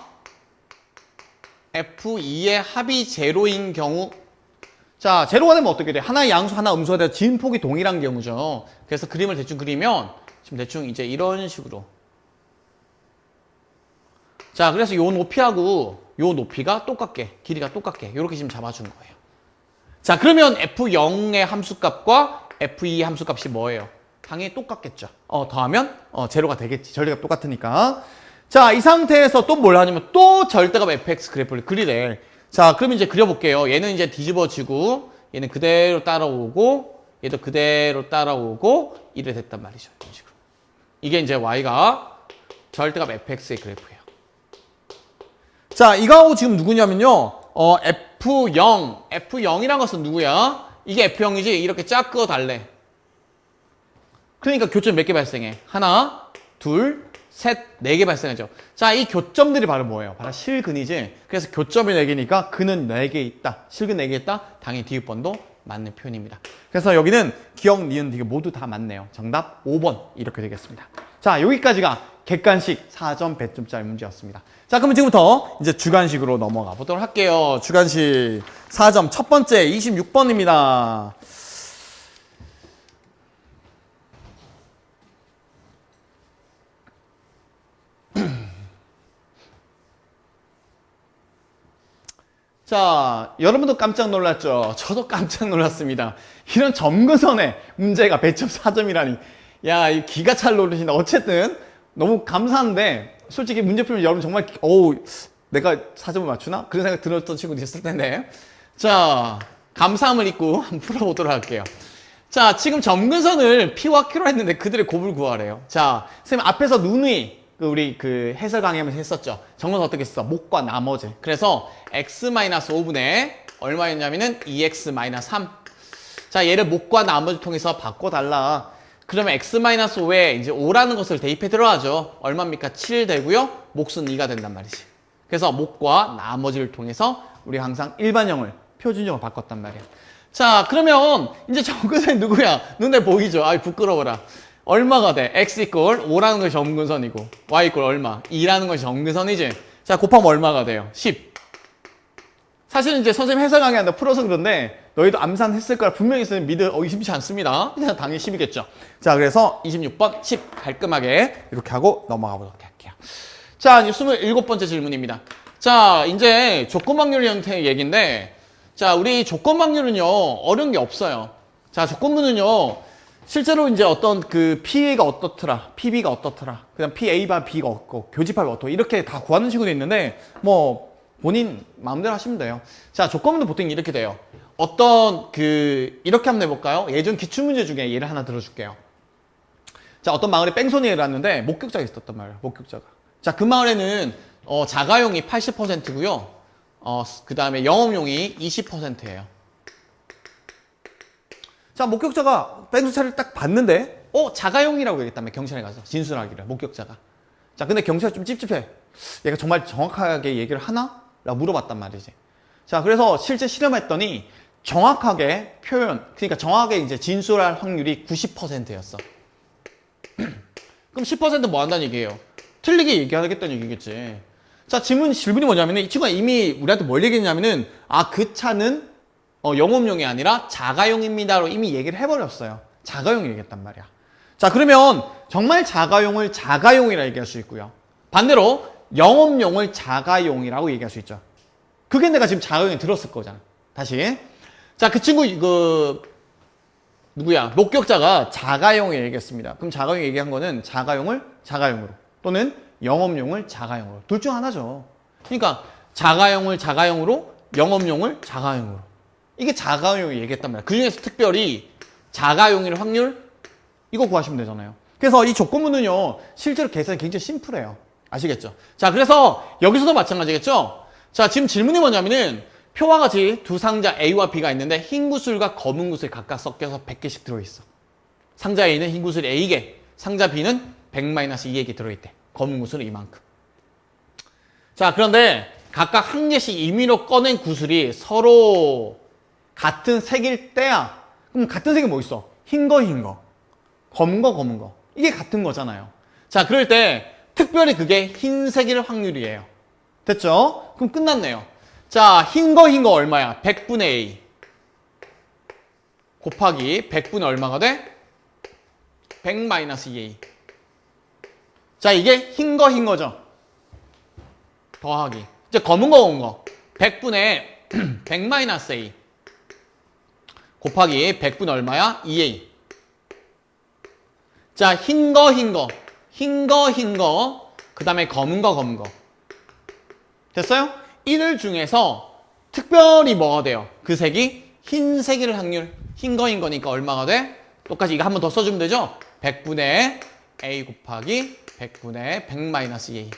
F2의 합이 제로인 경우. 자, 제로가 되면 어떻게 돼? 하나 양수, 하나 음수가 돼서 진폭이 동일한 경우죠. 그래서 그림을 대충 그리면 지금 대충 이제 이런 식으로. 자, 그래서 요 높이하고 요 높이가 똑같게, 길이가 똑같게 이렇게 지금 잡아준 거예요. 자, 그러면 F0의 함수값과 F2의 함수값이 뭐예요? 당연히 똑같겠죠. 더하면 제로가 되겠지. 절대값 똑같으니까. 자, 이 상태에서 또 뭘 하냐면 또 절대값 fx 그래프를 그리래. 자, 그럼 이제 그려볼게요. 얘는 이제 뒤집어지고 얘는 그대로 따라오고 얘도 그대로 따라오고 이래 됐단 말이죠. 이런 식으로. 이게 이제 y가 절대값 fx의 그래프예요. 자, 이거하고 지금 누구냐면요. F0이란 것은 누구야? 이게 F0이지? 이렇게 쫙 그어 달래. 그러니까 교점 몇 개 발생해? 하나, 둘, 셋, 네 개 발생하죠. 자, 이 교점들이 바로 뭐예요? 바로 실근이지. 그래서 교점이 4개니까 근은 4개 있다. 실근 4개 있다. 당연히 디귿번도 맞는 표현입니다. 그래서 여기는 기억, 니은, 디귿 모두 다 맞네요. 정답 5번 이렇게 되겠습니다. 자, 여기까지가 객관식 4점 배점짜리 문제였습니다. 자, 그러면 지금부터 이제 주관식으로 넘어가 보도록 할게요. 주관식 4점 첫 번째 26번입니다. 자, 여러분도 깜짝 놀랐죠? 저도 깜짝 놀랐습니다. 이런 점근선에 문제가 배점 4점이라니. 야, 이 기가 찰 노릇이다. 어쨌든 너무 감사한데 솔직히 문제 풀면 여러분 정말 내가 4점을 맞추나? 그런 생각 들었던 친구도 있을 텐데. 자, 감사함을 잊고 한번 풀어보도록 할게요. 자, 지금 점근선을 P와 Q로 했는데 그들의 곱을 구하래요. 자, 선생님 앞에서 누누이 우리 그 해설 강의하면서 했었죠. 점근선 어떻게 했어? 목과 나머지. 그래서 x-5분의 얼마였냐면은 2x-3. 자, 얘를 목과 나머지 통해서 바꿔달라. 그러면 x-5에 이제 5라는 것을 대입해 들어가죠. 얼마입니까? 7 되고요. 몫은 2가 된단 말이지. 그래서 목과 나머지를 통해서 우리가 항상 일반형을, 표준형을 바꿨단 말이야. 자, 그러면 이제 점근선이 누구야? 눈에 보이죠? 아이, 부끄러워라. 얼마가 돼? x 이퀄 5라는 것이 점근선이고 y 이퀄 얼마? 2라는 것이 점근선이지. 자, 곱하면 얼마가 돼요? 10. 사실은 이제 선생님 해설 강의한다 풀어서 그런데 너희도 암산했을 거라 분명히 있으면 의심치 않습니다. 그냥 당연히 10이겠죠. 자, 그래서 26번 10 깔끔하게 이렇게 하고 넘어가 보도록 할게요. 자, 이제 27번째 질문입니다. 자, 이제 조건방률 형태의 얘기인데, 자, 우리 조건방률은요, 어려운 게 없어요. 자, 조건부는요, 실제로 이제 어떤 그 PA가 어떻더라, PB가 어떻더라, 그 다음 PA바 B가 어떻고, 교집합이 어떻고, 이렇게 다 구하는 친구도 있는데, 뭐, 본인 마음대로 하시면 돼요. 자, 조건부는 보통 이렇게 돼요. 어떤 이렇게 한번 해볼까요? 예전 기출문제 중에 예를 하나 들어줄게요. 자, 어떤 마을에 뺑소니를 왔는데, 목격자가 있었단 말이에요, 목격자가. 자, 그 마을에는, 자가용이 80%고요. 그 다음에 영업용이 20%예요. 자, 목격자가 뺑소차를 딱 봤는데, 자가용이라고 얘기했다며, 경찰에 가서. 진술하기를, 목격자가. 자, 근데 경찰이 좀 찝찝해. 얘가 정말 정확하게 얘기를 하나? 라고 물어봤단 말이지. 자, 그래서 실제 실험했더니 정확하게 그러니까 정확하게 이제 진술할 확률이 90%였어. 그럼 10% 뭐 한다는 얘기예요? 틀리게 얘기하겠다는 얘기겠지. 자, 질문이 뭐냐면은 이 친구가 이미 우리한테 뭘 얘기했냐면은 그 차는 영업용이 아니라 자가용입니다로 이미 얘기를 해버렸어요. 자가용 얘기했단 말이야. 자, 그러면 정말 자가용을 자가용이라 얘기할 수 있고요. 반대로 영업용을 자가용이라고 얘기할 수 있죠. 그게 내가 지금 자가용에 들었을 거잖아. 다시. 자, 그 친구 누구야? 목격자가 자가용을 얘기했습니다. 그럼 자가용 얘기한 거는 자가용을 자가용으로 또는 영업용을 자가용으로 둘 중 하나죠. 그러니까 자가용을 자가용으로 영업용을 자가용으로 이게 자가용을 얘기했단 말이야. 그 중에서 특별히 자가용일 확률 이거 구하시면 되잖아요. 그래서 이 조건부는요 실제로 계산이 굉장히 심플해요. 아시겠죠? 자, 그래서 여기서도 마찬가지겠죠? 자, 지금 질문이 뭐냐면은 표와 같이 두 상자 A와 B가 있는데 흰 구슬과 검은 구슬이 각각 섞여서 100개씩 들어있어. 상자 A는 흰 구슬이 A개, 상자 B는 100-2개씩 들어있대. 검은 구슬은 이만큼. 자, 그런데 각각 한 개씩 임의로 꺼낸 구슬이 서로 같은 색일 때야. 그럼 같은 색이 뭐 있어? 흰 거, 검은 거, 검은 거. 이게 같은 거잖아요. 자, 그럴 때 특별히 그게 흰색일 확률이에요. 됐죠? 그럼 끝났네요. 자, 흰 거 얼마야? 100분의 A 곱하기 100분의 얼마가 돼? 100-2A. 자, 이게 흰 거죠? 더하기. 이제 검은 거. 100분의 100-A 곱하기 100분의 얼마야? 2A. 자, 흰 거. 그 다음에 검은 거. 됐어요? 이들 중에서 특별히 뭐가 돼요? 그 색이 흰색일 확률. 흰 거니까 얼마가 돼? 똑같이 이거 한 번 더 써주면 되죠? 100분의 A 곱하기 100분의 100-2A.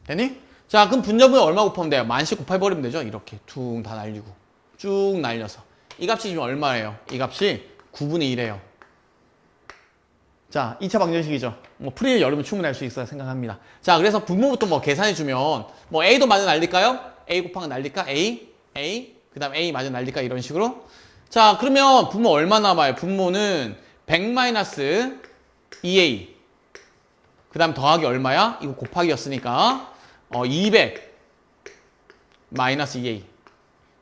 되니? 자, 그럼 분점은 얼마 곱하면 돼요? 10,000씩 곱해버리면 되죠? 이렇게 퉁 다 날리고 쭉 날려서 이 값이 지금 얼마예요? 이 값이 9분의 1이에요. 자, 2차 방정식이죠. 뭐 풀이는 여러분 충분히 할 수 있어야 생각합니다. 자, 그래서 분모부터 뭐 계산해주면 뭐 A도 마저 날릴까요? A 곱하기 날릴까? A, 그 다음 A 마저 날릴까? 이런 식으로. 자, 그러면 분모 얼마 남아요? 분모는 100-2A. 그 다음 더하기 얼마야? 이거 곱하기였으니까 200 -2A.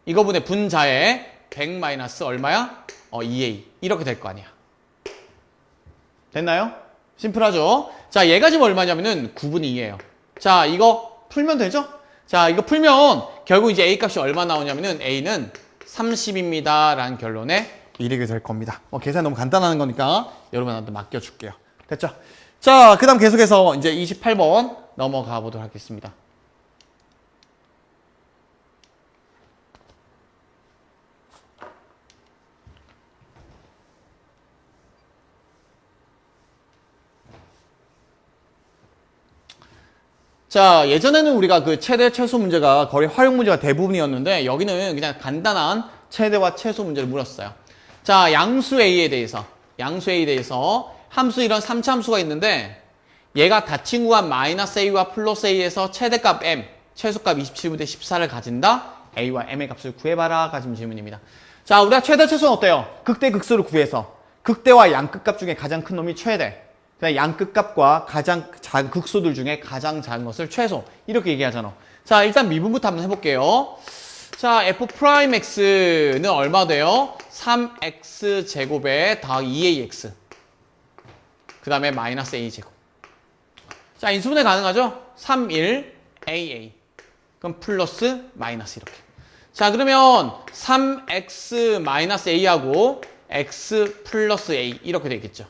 이거분의 분자에 100 얼마야? 2A. 이렇게 될 거 아니야. 됐나요? 심플하죠? 자, 얘가 지금 얼마냐면은 9분의 2예요. 자, 이거 풀면 되죠? 자, 이거 풀면 결국 이제 A 값이 얼마 나오냐면은 A는 30입니다. 라는 결론에 이르게 될 겁니다. 계산이 너무 간단한 거니까 여러분한테 맡겨줄게요. 됐죠? 자, 그 다음 계속해서 이제 28번 넘어가 보도록 하겠습니다. 자, 예전에는 우리가 그 최대 최소 문제가 거의 활용 문제가 대부분이었는데 여기는 그냥 간단한 최대와 최소 문제를 물었어요. 자, 양수 A에 대해서 함수 이런 3차함수가 있는데 얘가 닫힌 구간 마이너스 A와 플러스 A에서 최대값 M, 최소값 27분의 14를 가진다. A와 M의 값을 구해봐라. 가진 질문입니다. 자, 우리가 최대 최소는 어때요? 극대 극소를 구해서 극대와 양끝값 중에 가장 큰 놈이 최대, 그냥 양끝값과 가장 작은 극소들 중에 가장 작은 것을 최소, 이렇게 얘기하잖아. 자, 일단 미분부터 한번 해볼게요. 자, F'X는 얼마 돼요? 3X 제곱에 더하기 2AX. 그 다음에 마이너스 A 제곱. 자, 인수분해 가능하죠? 3, 1, AA. 그럼 플러스 마이너스 이렇게. 자, 그러면 3X 마이너스 A하고 X 플러스 A 이렇게 되겠죠.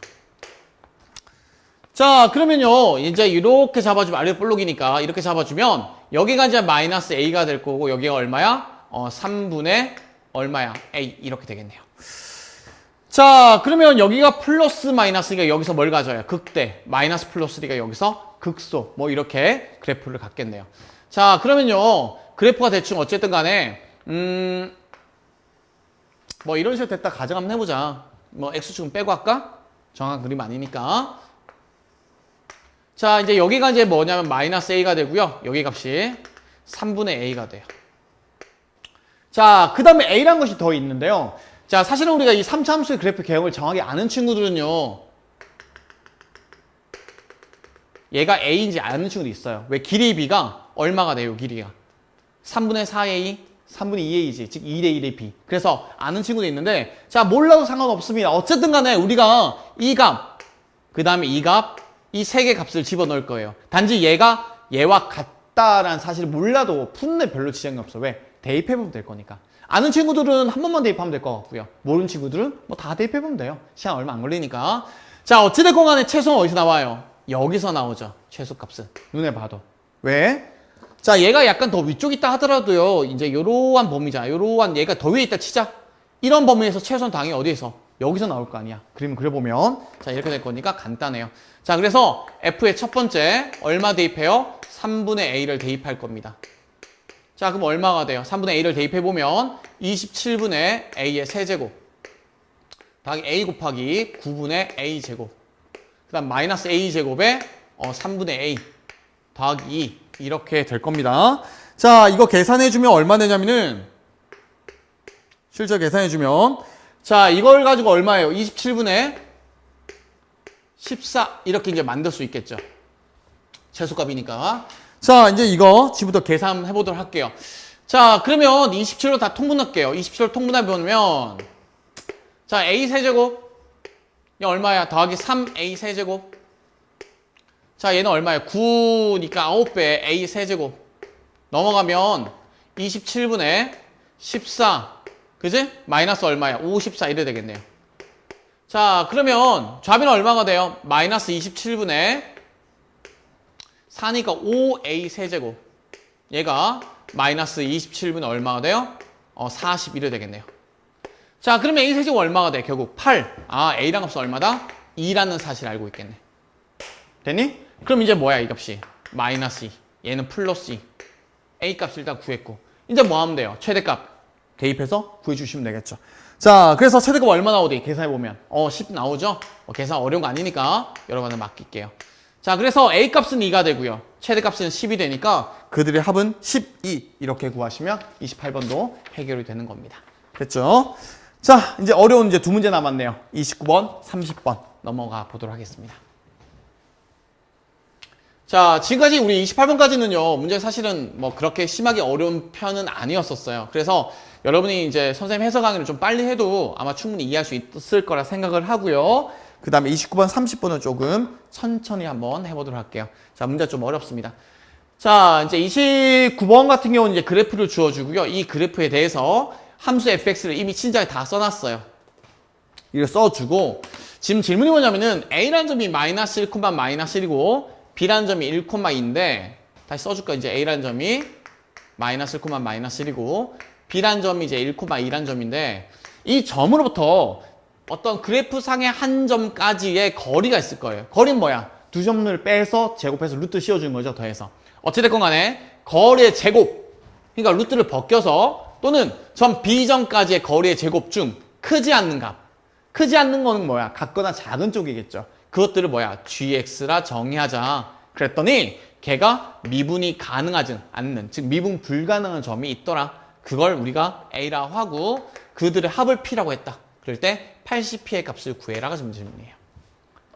자, 그러면요, 이제 이렇게 잡아주면 아래 볼록이니까 이렇게 잡아주면 여기가 이제 마이너스 A가 될 거고 여기가 얼마야? 3분의 얼마야? A 이렇게 되겠네요. 자, 그러면 여기가 플러스 마이너스니까 여기서 뭘 가져요? 극대, 마이너스 플러스니까 여기서 극소, 뭐 이렇게 그래프를 갖겠네요. 자, 그러면요, 그래프가 대충 어쨌든 간에 뭐 이런 식으로 됐다 가정 한번 해보자. 뭐 X축은 빼고 할까? 정확한 그림 아니니까. 자, 이제 여기가 이제 뭐냐면 마이너스 A가 되고요. 여기 값이 3분의 A가 돼요. 자, 그 다음에 A라는 것이 더 있는데요. 자, 사실은 우리가 이 3차 함수의 그래프 개형을 정확히 아는 친구들은요, 얘가 A인지 아는 친구도 있어요. 왜? 길이 B가 얼마가 돼요, 길이가? 3분의 4A, 3분의 2A지. 즉 2대 1의 B. 그래서 아는 친구도 있는데, 자, 몰라도 상관없습니다. 어쨌든 간에 우리가 이 값, 그 다음에 이 값, 이 세 개 값을 집어넣을 거예요. 단지 얘가 얘와 같다라는 사실을 몰라도 푸는데 별로 지장이 없어. 왜? 대입해보면 될 거니까. 아는 친구들은 한 번만 대입하면 될 것 같고요. 모르는 친구들은 뭐 다 대입해보면 돼요. 시간 얼마 안 걸리니까. 자, 어찌됐건 간에 최소는 어디서 나와요? 여기서 나오죠. 최소값은. 눈에 봐도. 왜? 자, 얘가 약간 더 위쪽 있다 하더라도요. 이제 요러한 범위잖아. 요러한 얘가 더 위에 있다 치자. 이런 범위에서 최소는 당연히 어디에서? 여기서 나올 거 아니야. 그림을 그려보면. 자, 이렇게 될 거니까 간단해요. 자, 그래서 F의 첫 번째 얼마 대입해요? 3분의 A를 대입할 겁니다. 자, 그럼 얼마가 돼요? 3분의 A를 대입해보면 27분의 A의 세제곱 더하기 A 곱하기 9분의 A 제곱 그 다음 마이너스 A 제곱에 3분의 A 더하기 2 이렇게 될 겁니다. 자, 이거 계산해주면 얼마 되냐면은 실제 계산해주면 자, 이걸 가지고 얼마예요? 27분의 14 이렇게 이제 만들 수 있겠죠. 최소값이니까. 자, 이제 이거 지금부터 계산해 보도록 할게요. 자, 그러면 27로 다 통분할게요. 27로 통분해보면 자, A 세제곱 얘 얼마야? 더하기 3A 세제곱 자, 얘는 얼마야? 9니까 9배 A 세제곱 넘어가면 27분의 14 그지? 마이너스 얼마야? 54 이래 되겠네요. 자, 그러면 좌변은 얼마가 돼요? 마이너스 27분의 4니까 5A 세제곱 얘가 마이너스 27분의 얼마가 돼요? 41이 되겠네요. 자, 그러면 A 세제곱 얼마가 돼? 결국 8. 아, A랑 값은 얼마다? 2라는 사실을 알고 있겠네. 됐니? 그럼 이제 뭐야 이 값이? 마이너스 2. 얘는 플러스 2. A 값을 일단 구했고 이제 뭐 하면 돼요? 최대값 대입해서 구해주시면 되겠죠. 자, 그래서 최대값 얼마 나오지? 계산해보면 10 나오죠? 계산 어려운 거 아니니까 여러분들 맡길게요. 자, 그래서 A값은 2가 되고요. 최대값은 10이 되니까 그들의 합은 12 이렇게 구하시면 28번도 해결이 되는 겁니다. 됐죠? 자, 이제 어려운 이제 두 문제 남았네요. 29번, 30번 넘어가 보도록 하겠습니다. 자, 지금까지 우리 28번까지는요, 문제 사실은 뭐 그렇게 심하게 어려운 편은 아니었었어요. 그래서 여러분이 이제 선생님 해석 강의를 좀 빨리 해도 아마 충분히 이해할 수 있을 거라 생각을 하고요. 그 다음에 29번, 30번은 조금 천천히 한번 해보도록 할게요. 자, 문제 좀 어렵습니다. 자, 이제 29번 같은 경우는 이제 그래프를 주어주고요. 이 그래프에 대해서 함수 fx를 이미 친절하게 다 써놨어요. 이걸 써주고, 지금 질문이 뭐냐면은 A라는 점이 마이너스 1, 마이너스 1이고 B라는 점이 1, 2인데 다시 써줄까? 이제 A라는 점이 마이너스 1, 마이너스 1이고 B라는 점이 이제 1, 2라는 점인데 이 점으로부터 어떤 그래프 상의 한 점까지의 거리가 있을 거예요. 거리는 뭐야? 두 점을 빼서 제곱해서 루트 씌워주는 거죠. 더해서. 어찌됐건 간에 거리의 제곱, 그러니까 루트를 벗겨서 또는 점 B점까지의 거리의 제곱 중 크지 않는 값. 크지 않는 거는 뭐야? 같거나 작은 쪽이겠죠. 그것들을 뭐야? gx라 정의하자. 그랬더니 걔가 미분이 가능하지 않는, 즉 미분 불가능한 점이 있더라. 그걸 우리가 A라고 하고 그들의 합을 P라고 했다. 그럴 때 80P의 값을 구해라가 지금 질문이에요.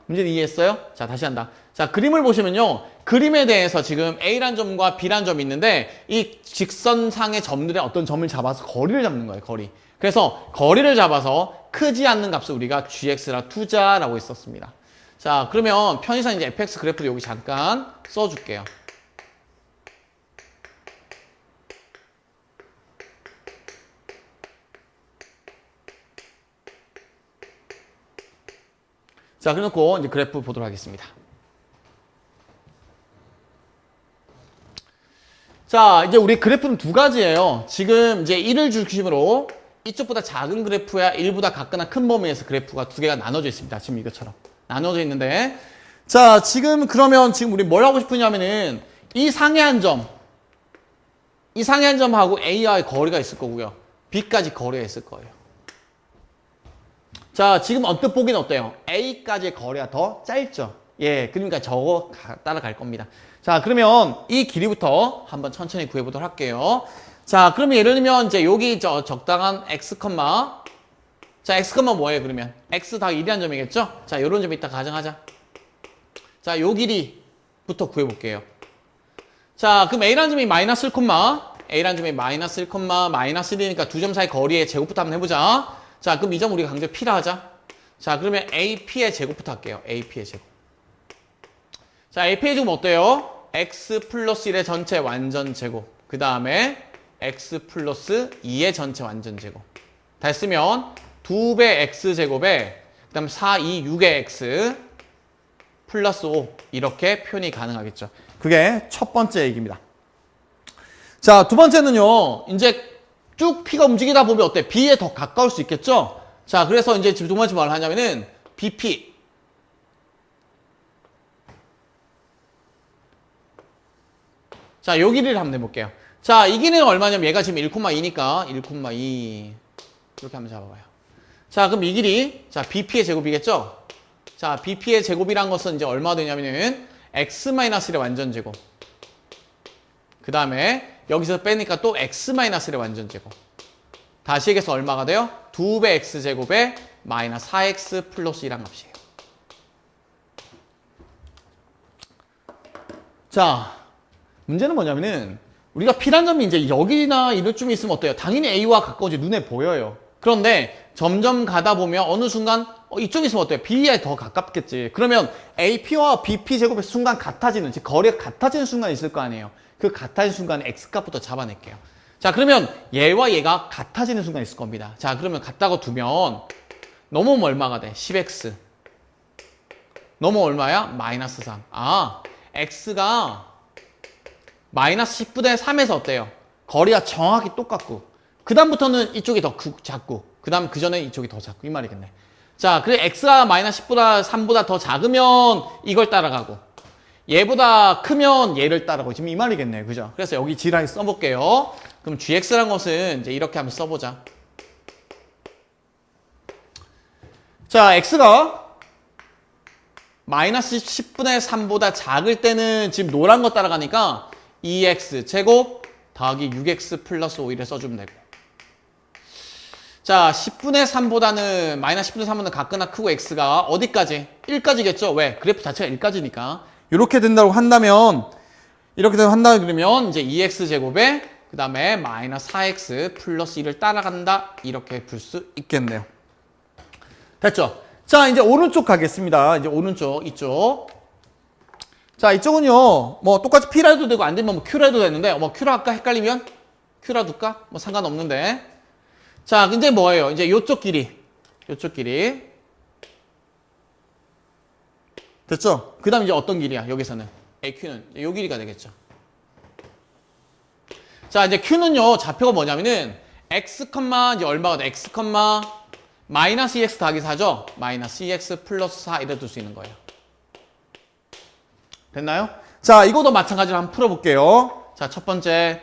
문제는 이해했어요? 자, 다시 한다. 자, 그림을 보시면요. 그림에 대해서 지금 A란 점과 B란 점이 있는데 이 직선상의 점들의 어떤 점을 잡아서 거리를 잡는 거예요. 거리. 그래서 거리를 잡아서 크지 않는 값을 우리가 gx라 투자라고 했었습니다. 자, 그러면 편의상 이제 fx 그래프를 여기 잠깐 써줄게요. 자, 그래놓고 이제 그래프 보도록 하겠습니다. 자, 이제 우리 그래프는 두 가지예요. 지금 이제 1을 중심으로 이쪽보다 작은 그래프야 1보다 같거나 큰 범위에서 그래프가 두 개가 나눠져 있습니다. 지금 이것처럼 나눠져 있는데, 자, 지금 그러면 지금 우리 뭘 하고 싶으냐면은 이 상해한 점, 이 상해한 점하고 A와의 거리가 있을 거고요. B까지 거리가 있을 거예요. 자, 지금 언뜻 보기는 어때요? A까지의 거리가 더 짧죠? 예, 그러니까 저거 따라갈 겁니다. 자, 그러면 이 길이부터 한번 천천히 구해보도록 할게요. 자, 그러면 예를 들면 이제 여기 적당한 x, 자, x, 뭐예요, 그러면? x 다 1이라는 점이겠죠? 자, 요런 점 이따 가정하자. 자, 요 길이부터 구해볼게요. 자, 그럼 A라는 점이 마이너스 1, A라는 점이 마이너스 1, 마이너스 1이니까 두 점 사이 거리의 제곱부터 한번 해보자. 자, 그럼 이 점 우리가 강조 P라 하자. 자, 그러면 AP의 제곱부터 할게요. AP의 제곱. 자, AP의 제곱 어때요? X 플러스 1의 전체 완전 제곱. 그 다음에 X 플러스 2의 전체 완전 제곱. 다 했으면 2배 X제곱에 그 다음 4, 2, 6의 X 플러스 5 이렇게 표현이 가능하겠죠. 그게 첫 번째 얘기입니다. 자, 두 번째는요. 이제 쭉 P가 움직이다 보면 어때? B에 더 가까울 수 있겠죠? 자, 그래서 이제 지금 두 번째 뭘 하냐면은 BP. 자, 요 길이를 한번 해볼게요. 자, 이 길이는 얼마냐면 얘가 지금 1,2니까 1,2 이렇게 한번 잡아봐요. 자, 그럼 이 길이 자 BP의 제곱이겠죠? 자, BP의 제곱이란 것은 이제 얼마 되냐면은 X-1의 완전 제곱. 그 다음에 여기서 빼니까 또 X-1의 완전 제곱. 다시 얘기해서 얼마가 돼요? 2배 X제곱에 마이너스 4X 플러스 1한 값이에요. 자, 문제는 뭐냐면은 우리가 P란 점이 이제 여기나 이럴쯤 있으면 어때요? 당연히 A와 가까워지 눈에 보여요. 그런데 점점 가다 보면 어느 순간 이쪽에 있으면 어때요? B에 더 가깝겠지. 그러면 AP와 BP 제곱의 순간 같아지는, 즉 거리가 같아지는 순간이 있을 거 아니에요. 그 같아지는 순간에 X값부터 잡아낼게요. 자, 그러면 얘와 얘가 같아지는 순간이 있을 겁니다. 자, 그러면 같다고 두면 넘어오면 얼마가 돼? 10X. 넘어오면 얼마야? 마이너스 3. 아, X가 마이너스 10분의 3에서 어때요? 거리가 정확히 똑같고 그 다음부터는 이쪽이 더 작고 그 다음 그 전에 이쪽이 더 작고 이 말이겠네. 자, 그래 X가 마이너스 10보다 3보다 더 작으면 이걸 따라가고 얘보다 크면 얘를 따라가고 지금 이 말이겠네. 그죠? 그래서 여기 지라에 써볼게요. 그럼 GX란 것은 이제 이렇게 한번 써보자. 자, X가 마이너스 10분의 3보다 작을 때는 지금 노란 거 따라가니까 2x 제곱 더하기 6x 플러스 5를 써주면 되고, 자 10분의 3보다는 마이너스 10분의 3보다 같거나 크고 x가 어디까지? 1까지겠죠? 왜? 그래프 자체가 1까지니까 이렇게 된다고 한다면 이렇게 한다 그러면 이제 2x 제곱에 그 다음에 마이너스 4x 플러스 1을 따라간다 이렇게 볼 수 있겠네요. 됐죠? 자, 이제 오른쪽 가겠습니다. 이제 오른쪽 이쪽. 자, 이쪽은요, 뭐, 똑같이 P라 해도 되고, 안 되면 뭐 Q라 해도 되는데, 뭐, Q라 할까? 헷갈리면? Q라 둘까? 뭐, 상관없는데. 자, 근데 뭐예요? 이제 요쪽 길이. 요쪽 길이. 됐죠? 그 다음 이제 어떤 길이야, 여기서는? AQ는 요 길이가 되겠죠. 자, 이제 Q는요, 좌표가 뭐냐면은, x, 이제 얼마가 돼? x, 마이너스 2x 더하기 4죠? 마이너스 2x 플러스 4 이래 둘 수 있는 거예요. 됐나요? 자, 이거도 마찬가지로 한번 풀어볼게요. 자, 첫 번째.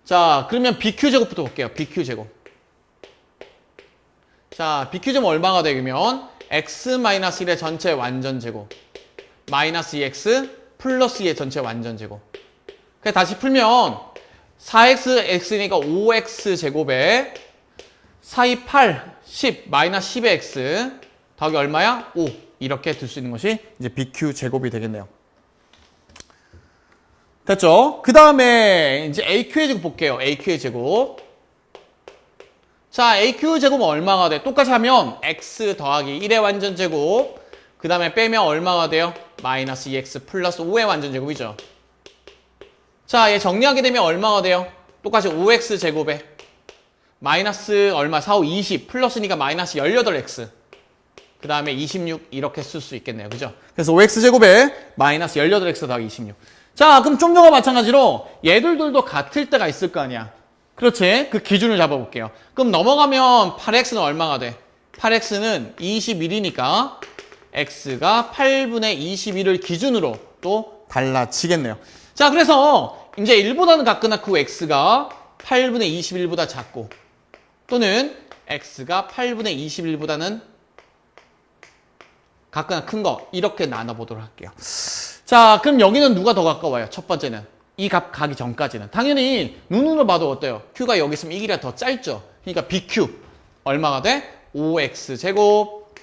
자, 그러면 BQ제곱부터 볼게요. BQ제곱. 자, BQ제곱 얼마가 되면 x-1의 전체 완전제곱 마이너스 2x 플러스 2의 전체 완전제곱. 그래서 다시 풀면 4xx니까 5x제곱에 4, 2, 8, 10, 마이너스 10의 x 더하기 얼마야? 5. 이렇게 둘 수 있는 것이 이제 BQ제곱이 되겠네요. 됐죠? 그 다음에 이제 AQ의 제곱 볼게요. AQ의 제곱. 자, AQ 제곱은 얼마가 돼? 똑같이 하면 x 더하기 1의 완전제곱. 그 다음에 빼면 얼마가 돼요? 마이너스 2x 플러스 5의 완전제곱이죠. 자, 얘 정리하게 되면 얼마가 돼요? 똑같이 5x 제곱에 마이너스 얼마? 4, 5, 20 플러스니까 마이너스 18x. 그 다음에 26 이렇게 쓸 수 있겠네요. 그죠? 그래서 5x 제곱에 마이너스 18x 더하기 26. 자, 그럼 좀 전과 마찬가지로 얘들도 같을 때가 있을 거 아니야. 그렇지? 그 기준을 잡아볼게요. 그럼 넘어가면 8x는 얼마가 돼? 8x는 21이니까 x가 8분의 21을 기준으로 또 달라지겠네요. 자, 그래서 이제 1보다는 같거나 그 x가 8분의 21보다 작고 또는 x가 8분의 21보다는 같거나 큰 거 이렇게 나눠보도록 할게요. 자, 그럼 여기는 누가 더 가까워요? 첫 번째는 이 값 가기 전까지는 당연히 눈으로 봐도 어때요? Q가 여기 있으면 이 길이가 더 짧죠. 그러니까 BQ 얼마가 돼? 5x 제곱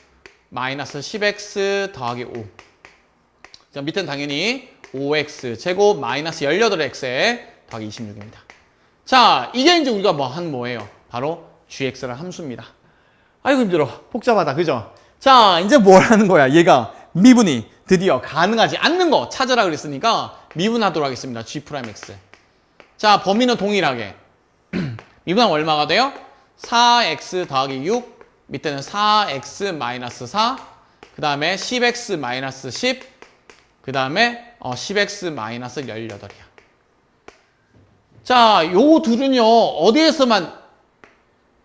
마이너스 10x 더하기 5. 자, 밑에는 당연히 5x 제곱 마이너스 18x에 더하기 26입니다. 자, 이게 이제 우리가 뭐예요? 바로 gx라는 함수입니다. 아이고 힘들어. 복잡하다. 그죠? 자, 이제 뭘 하는 거야? 얘가 미분이 드디어 가능하지 않는 거 찾으라 그랬으니까 미분하도록 하겠습니다. G'X. 자, 범위는 동일하게. 미분하면 얼마가 돼요? 4x 더하기 6, 밑에는 4x 마이너스 4, 그 다음에 10x 마이너스 10, 그 다음에 10x 마이너스 18이야. 자, 요 둘은요, 어디에서만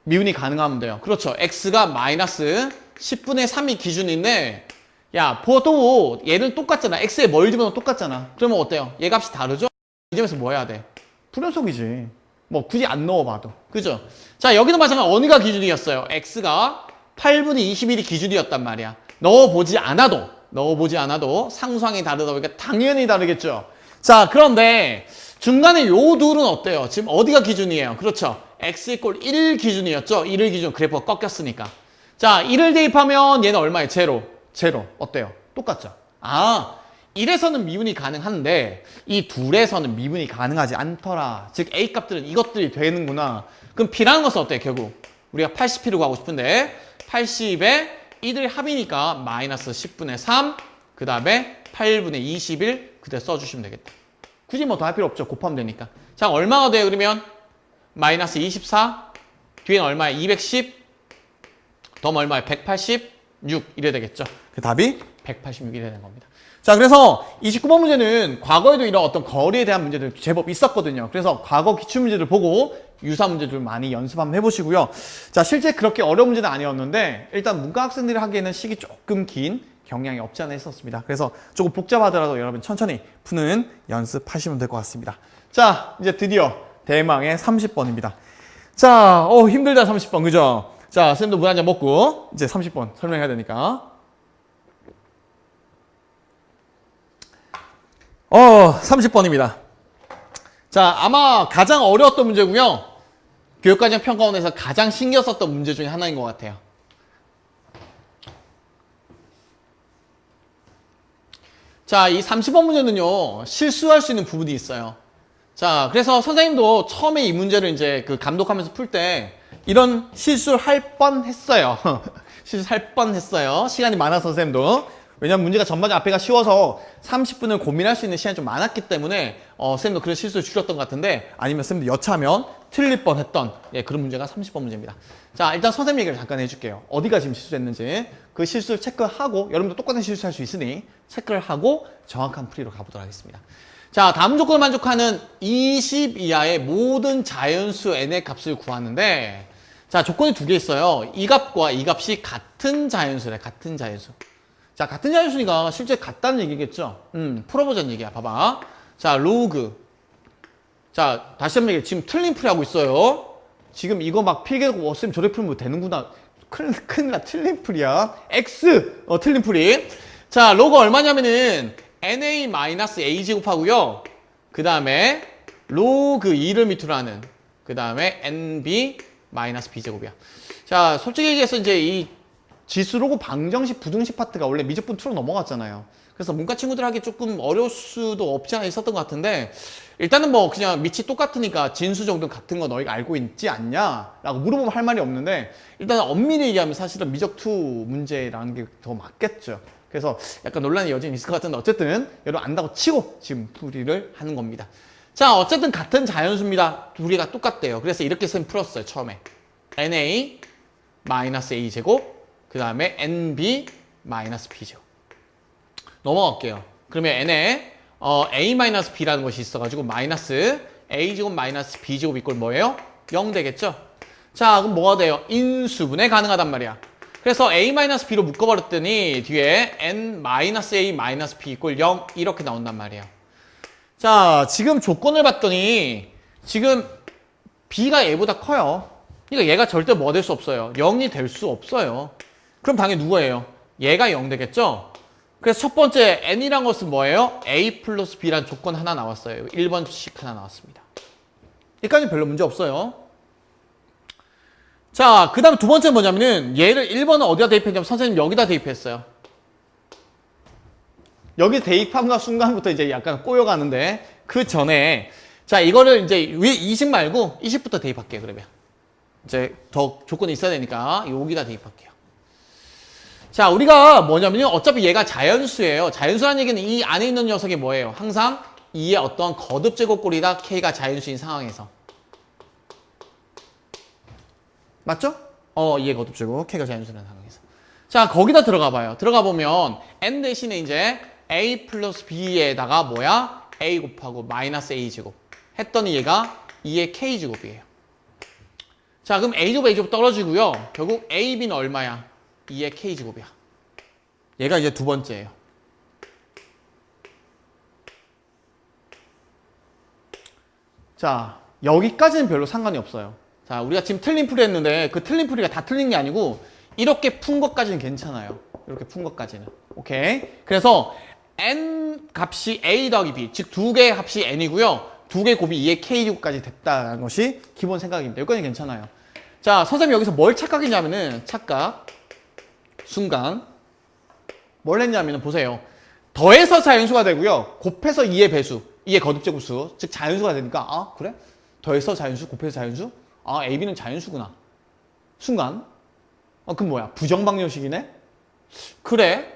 미분이 가능하면 돼요? 그렇죠. x가 마이너스 10분의 3이 기준인데, 야, 보통 얘는 똑같잖아. x에 뭘 집어넣으면 똑같잖아. 그러면 어때요? 얘 값이 다르죠? 이 점에서 뭐 해야 돼? 불연속이지. 뭐 굳이 안 넣어봐도. 그죠? 자, 여기도 마찬가지로 어느가 기준이었어요? x가 8분의 21이 기준이었단 말이야. 넣어보지 않아도 상수항이 다르다 보니까 당연히 다르겠죠? 자, 그런데 중간에 요 둘은 어때요? 지금 어디가 기준이에요? 그렇죠? x 이꼴 1 기준이었죠? 1을 기준 그래프가 꺾였으니까. 자, 1을 대입하면 얘는 얼마예요? 제로. 어때요? 똑같죠? 아, 1에서는 미분이 가능한데 이 둘에서는 미분이 가능하지 않더라. 즉 A 값들은 이것들이 되는구나. 그럼 P라는 것은 어때요? 결국 우리가 80P로 가고 싶은데 80에 이들의 합이니까 마이너스 10분의 3, 그 다음에 8분의 21 그대 써주시면 되겠다. 굳이 뭐 더 할 필요 없죠. 곱하면 되니까. 자, 얼마가 돼요? 그러면 마이너스 24, 뒤에는 얼마야? 210, 더하면 얼마야? 186 이래 되겠죠. 그 답이 186이 되는 겁니다. 자, 그래서 29번 문제는 과거에도 이런 어떤 거리에 대한 문제들 제법 있었거든요. 그래서 과거 기출문제들 보고 유사 문제들 많이 연습 한번 해보시고요. 자, 실제 그렇게 어려운 문제는 아니었는데 일단 문과 학생들이 하기에는 시기 조금 긴 경향이 없지 않아 있었습니다. 그래서 조금 복잡하더라도 여러분 천천히 푸는 연습하시면 될 것 같습니다. 자, 이제 드디어 대망의 30번입니다. 자, 힘들다 30번. 그죠? 자, 쌤도 물 한잔 먹고 이제 30번 설명해야 되니까. 30번입니다. 자, 아마 가장 어려웠던 문제고요. 교육과정 평가원에서 가장 신경 썼던 문제 중에 하나인 것 같아요. 자, 이 30번 문제는요, 실수할 수 있는 부분이 있어요. 자, 그래서 선생님도 처음에 이 문제를 이제 그 감독하면서 풀 때 이런 실수를 할 뻔했어요. 실수할 뻔했어요. 시간이 많아서 선생님도. 왜냐면 문제가 전반적 앞에가 쉬워서 30분을 고민할 수 있는 시간이 좀 많았기 때문에 선생님도 그런 실수를 줄였던 것 같은데 아니면 선생님도 여차하면 틀릴 뻔했던 그런 문제가 30번 문제입니다. 자, 일단 선생님 얘기를 잠깐 해줄게요. 어디가 지금 실수했는지 그 실수를 체크하고 여러분도 똑같은 실수할 수 있으니 체크를 하고 정확한 풀이로 가보도록 하겠습니다. 자, 다음 조건을 만족하는 20 이하의 모든 자연수 n의 값을 구하는데 자, 조건이 두 개 있어요. 이 값과 이 값이 같은 자연수래. 같은 자연수. 자, 같은 자연수니까 실제 같다는 얘기겠죠. 풀어보자는 얘기야. 봐봐. 자, 로그. 자, 다시 한번 얘기해. 지금 틀린 풀이 하고 있어요. 지금 이거 막 필기하고 쌤 저래 풀면 되는구나. 큰일 나. 틀린 풀이야. X. 틀린 풀이. 자, 로그 얼마냐면은 na-a 제곱하고요. 그 다음에 로그 2를 밑으로 하는 그 다음에 nb b 제곱이야. 자, 솔직히 얘기해서 이제 이 지수 로그 방정식 부등식 파트가 원래 미적분 2로 넘어갔잖아요. 그래서 문과 친구들 하기 조금 어려울 수도 없지 않아 있었던 것 같은데 일단은 뭐 그냥 밑이 똑같으니까 진수 정도 같은 거 너희가 알고 있지 않냐? 라고 물어보면 할 말이 없는데 일단 엄밀히 얘기하면 사실은 미적 2 문제라는 게 더 맞겠죠. 그래서 약간 논란의 여지는 있을 것 같은데 어쨌든 여러분 안다고 치고 지금 풀이를 하는 겁니다. 자, 어쨌든 같은 자연수입니다. 둘이가 똑같대요. 그래서 이렇게 쌤 풀었어요. 처음에 na-a 제곱 그 다음에 nb b 제곱 넘어갈게요. 그러면 n에 a-b라는 것이 있어가지고 마이너스 a 제곱 마이너스 b 제곱 이꼴 뭐예요? 0 되겠죠? 자, 그럼 뭐가 돼요? 인수분해 가능하단 말이야. 그래서 a-b로 묶어버렸더니 뒤에 n-a-b 이꼴 0 이렇게 나온단 말이에요. 자, 지금 조건을 봤더니 지금 b가 얘보다 커요. 그러니까 얘가 절대 뭐 될 수 없어요. 0이 될 수 없어요. 그럼 당연히 누구예요? 얘가 0 되겠죠? 그래서 첫 번째 n이란 것은 뭐예요? a 플러스 b란 조건 하나 나왔어요. 1번씩 하나 나왔습니다. 여기까지는 별로 문제 없어요. 자, 그 다음에 두 번째는 뭐냐면은 얘를 1번은 어디다 대입했냐면 선생님 여기다 대입했어요. 여기 대입한 순간부터 이제 약간 꼬여가는데 그 전에 자, 이거를 이제 위에 20 말고 20부터 대입할게요. 그러면 이제 더 조건이 있어야 되니까 여기다 대입할게요. 자, 우리가 뭐냐면요. 어차피 얘가 자연수예요. 자연수라는 얘기는 이 안에 있는 녀석이 뭐예요? 항상 2의 어떤 거듭 제곱꼴이다. K가 자연수인 상황에서. 맞죠? 2의 거듭 제곱, K가 자연수라는 상황에서. 자, 거기다 들어가 봐요. 들어가 보면 n 대신에 이제 a 플러스 b에다가 뭐야? a 곱하고 마이너스 a 제곱 했더니 얘가 2의 k 제곱이에요. 자, 그럼 a 제곱 a 제곱 떨어지고요. 결국 a, b는 얼마야? 2의 k 제곱이야. 얘가 이제 두 번째예요. 자, 여기까지는 별로 상관이 없어요. 자, 우리가 지금 틀린 풀이 했는데 그 틀린 풀이가 다 틀린 게 아니고 이렇게 푼 것까지는 괜찮아요. 이렇게 푼 것까지는. 오케이? 그래서 n 값이 a 더하기 b, 즉 두 개의 합이 n이고요. 두 개의 곱이 2의 k 제곱까지 됐다는 것이 기본 생각입니다. 여기까지 괜찮아요. 자, 선생님이 여기서 뭘 착각했냐면은 착각. 순간 뭘 했냐면은 보세요. 더해서 자연수가 되고요. 곱해서 2의 배수, 2의 거듭제곱수, 즉 자연수가 되니까 아, 그래? 더해서 자연수, 곱해서 자연수? 아, a, b는 자연수구나. 순간 그럼 뭐야? 부정방정식이네? 그래?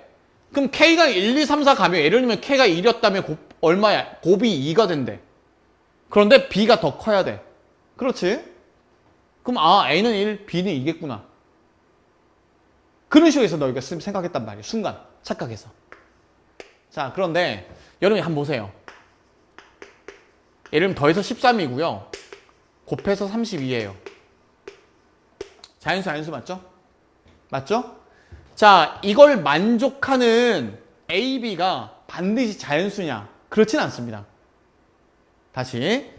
그럼 K가 1, 2, 3, 4 가면 예를 들면 K가 1이었다면 얼마야? 곱이 2가 된대. 그런데 B가 더 커야 돼. 그렇지? 그럼 아, A는 1, B는 2겠구나. 그런 식으로 해서 너희가 생각했단 말이야. 순간 착각해서. 자, 그런데 여러분이 한번 보세요. 예를 들면 더해서 13이고요. 곱해서 32예요. 자연수 맞죠? 맞죠? 자, 이걸 만족하는 A, B가 반드시 자연수냐? 그렇진 않습니다. 다시.